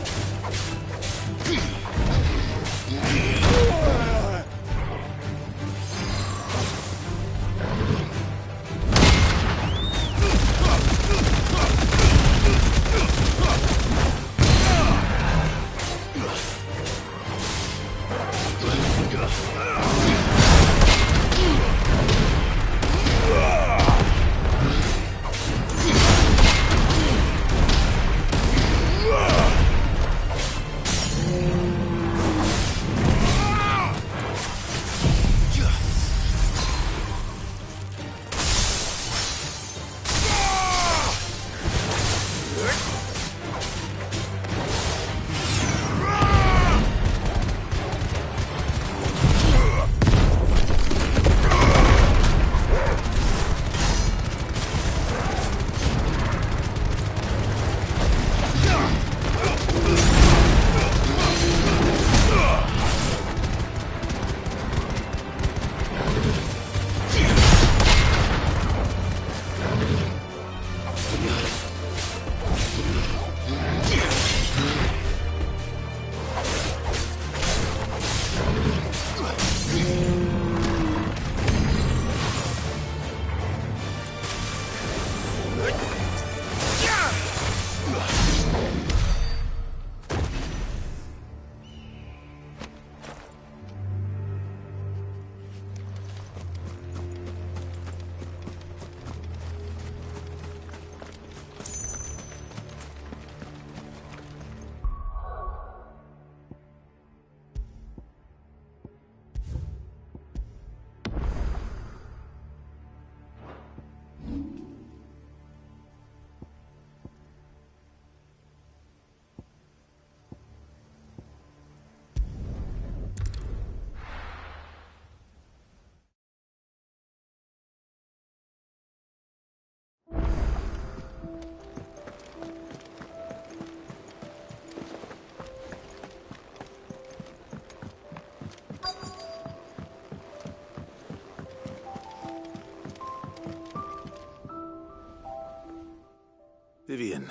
Vivian.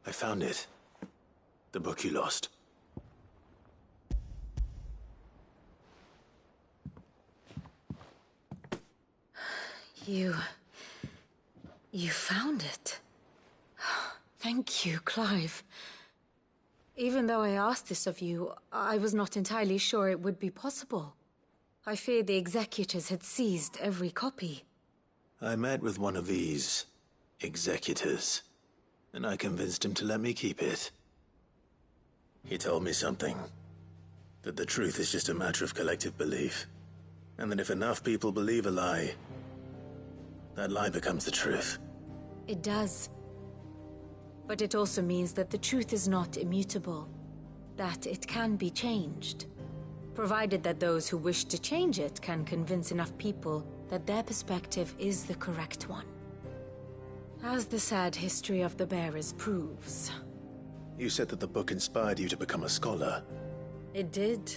I found it. The book you lost. You found it. Thank you, Clive. Even though I asked this of you, I was not entirely sure it would be possible. I feared the executors had seized every copy. I met with one of these executors, and I convinced him to let me keep it. He told me something. That the truth is just a matter of collective belief. And that if enough people believe a lie, that lie becomes the truth. It does. But it also means that the truth is not immutable. That it can be changed. Provided that those who wish to change it can convince enough people that their perspective is the correct one. As the sad history of the bearers proves. You said that the book inspired you to become a scholar. It did.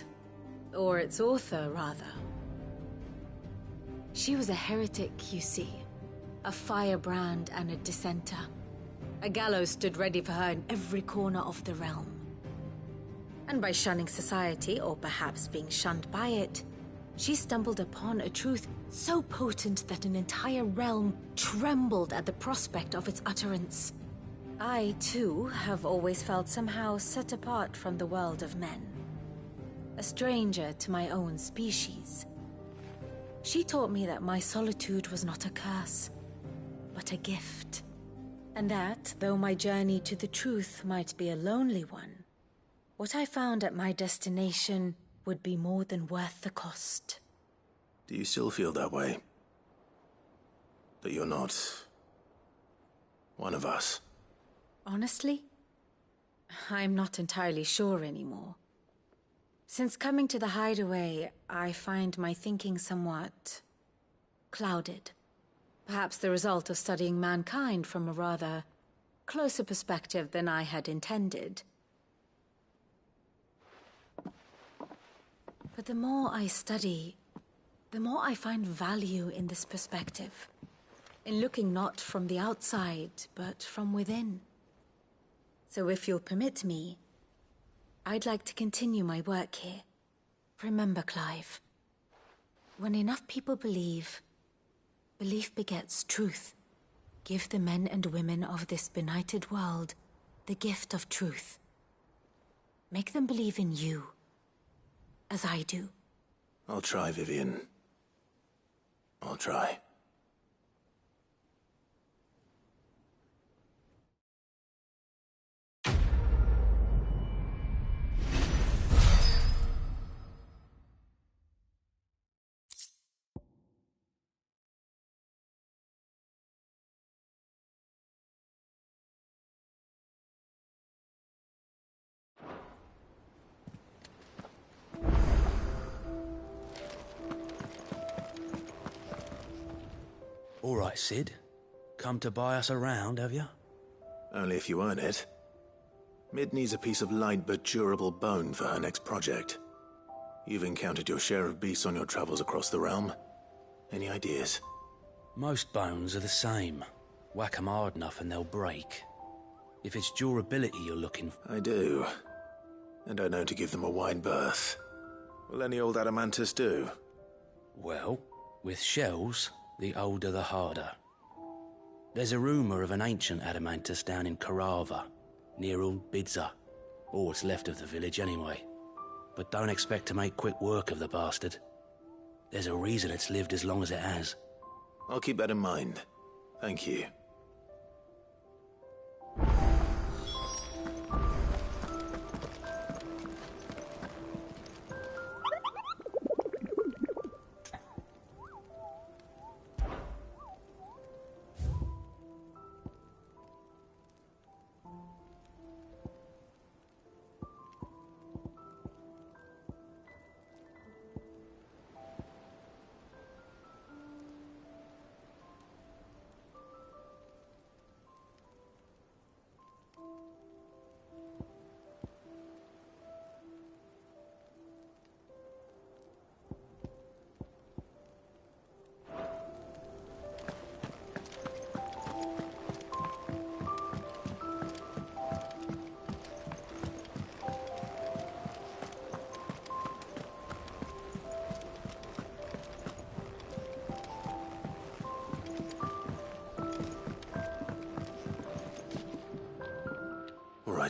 Or its author, rather. She was a heretic, you see. A firebrand and a dissenter. A gallows stood ready for her in every corner of the realm. And by shunning society, or perhaps being shunned by it, she stumbled upon a truth so potent that an entire realm trembled at the prospect of its utterance. I, too, have always felt somehow set apart from the world of men. A stranger to my own species. She taught me that my solitude was not a curse, but a gift. And that, though my journey to the truth might be a lonely one, what I found at my destination would be more than worth the cost. Do you still feel that way? That you're not one of us? Honestly, I'm not entirely sure anymore. Since coming to the hideaway, I find my thinking somewhat clouded. Perhaps the result of studying mankind from a rather closer perspective than I had intended. But the more I study, the more I find value in this perspective. In looking not from the outside, but from within. So if you'll permit me, I'd like to continue my work here. Remember, Clive, when enough people believe, belief begets truth. Give the men and women of this benighted world the gift of truth. Make them believe in you, as I do. I'll try, Vivian. I'll try. All right, Sid. Come to buy us around, have you? Only if you earn it. Mid needs a piece of light but durable bone for her next project. You've encountered your share of beasts on your travels across the realm. Any ideas? Most bones are the same. Whack 'em hard enough and they'll break. If it's durability you're looking for... I do. And I know to give them a wide berth. Will any old adamantus do? Well, with shells, the older the harder. There's a rumour of an ancient adamantus down in Karava, near Old Bidza. Or what's left of the village anyway. But don't expect to make quick work of the bastard. There's a reason it's lived as long as it has. I'll keep that in mind. Thank you.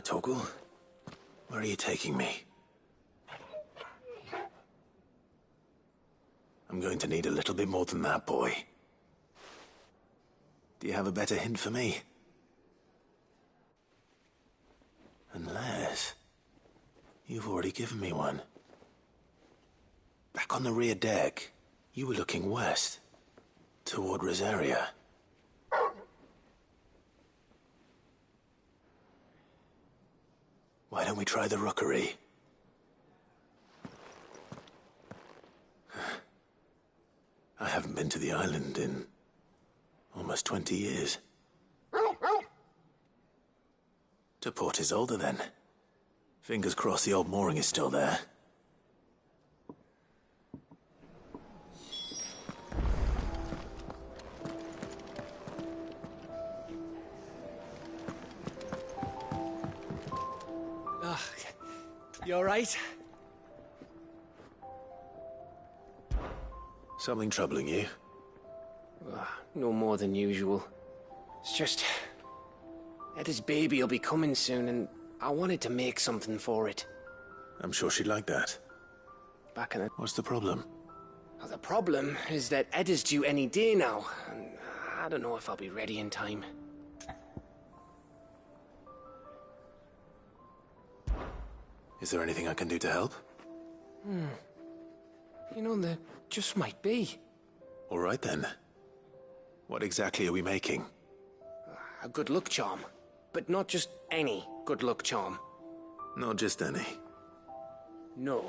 Toggle, where are you taking me? I'm going to need a little bit more than that, boy. Do you have a better hint for me? Unless... you've already given me one. Back on the rear deck, you were looking west, toward Rosaria. Why don't we try the rookery? I haven't been to the island in almost 20 years. To Port Isolde, then. Fingers crossed the old mooring is still there. You alright? Something troubling you? No more than usual. It's just... Etta's baby will be coming soon, and I wanted to make something for it. I'm sure she'd like that. Back in the... What's the problem? Well, the problem is that Etta's due any day now, and I don't know if I'll be ready in time. Is there anything I can do to help? You know, there just might be. All right then. What exactly are we making? A good luck charm. But not just any good luck charm. Not just any. No.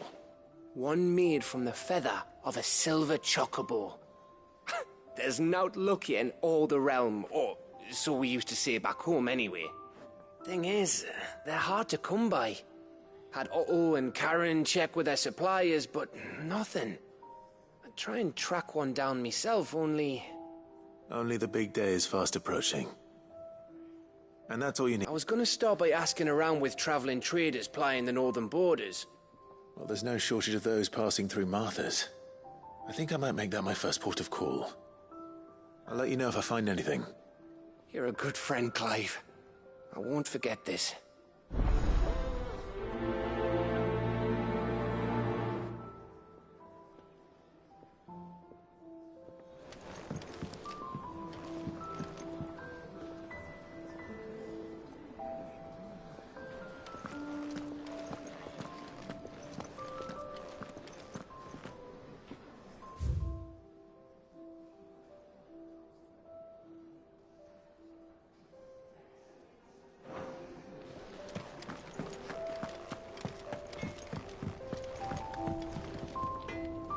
One made from the feather of a silver chocobo. There's nowt lucky in all the realm, or so we used to say back home anyway. Thing is, they're hard to come by. Had Otto and Karen check with their suppliers, but nothing. I'd try and track one down myself, only... Only the big day is fast approaching. And that's all you need. I was gonna start by asking around with traveling traders plying the northern borders. Well, there's no shortage of those passing through Martha's. I think I might make that my first port of call. I'll let you know if I find anything. You're a good friend, Clive. I won't forget this.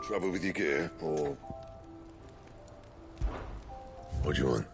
Trouble with your gear, or... What do you want?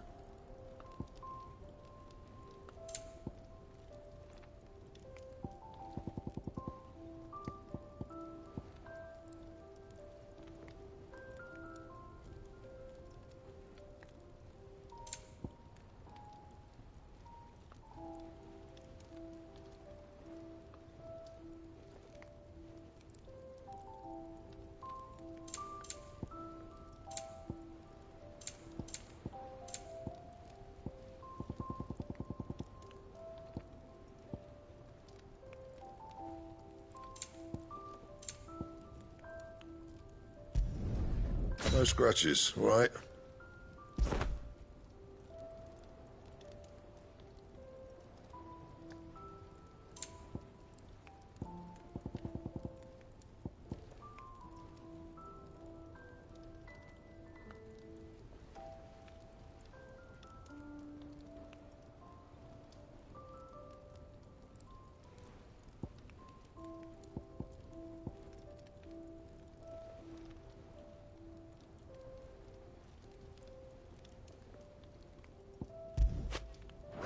No scratches, all right?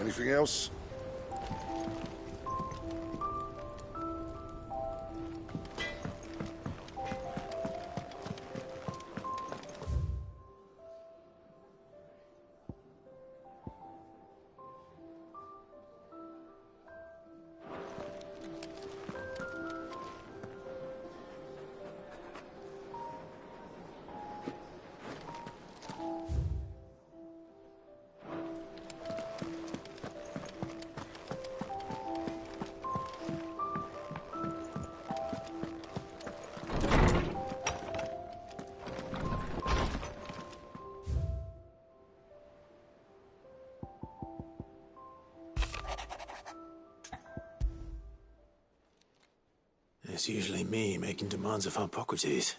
Anything else? It's usually me making demands of Hippocrates.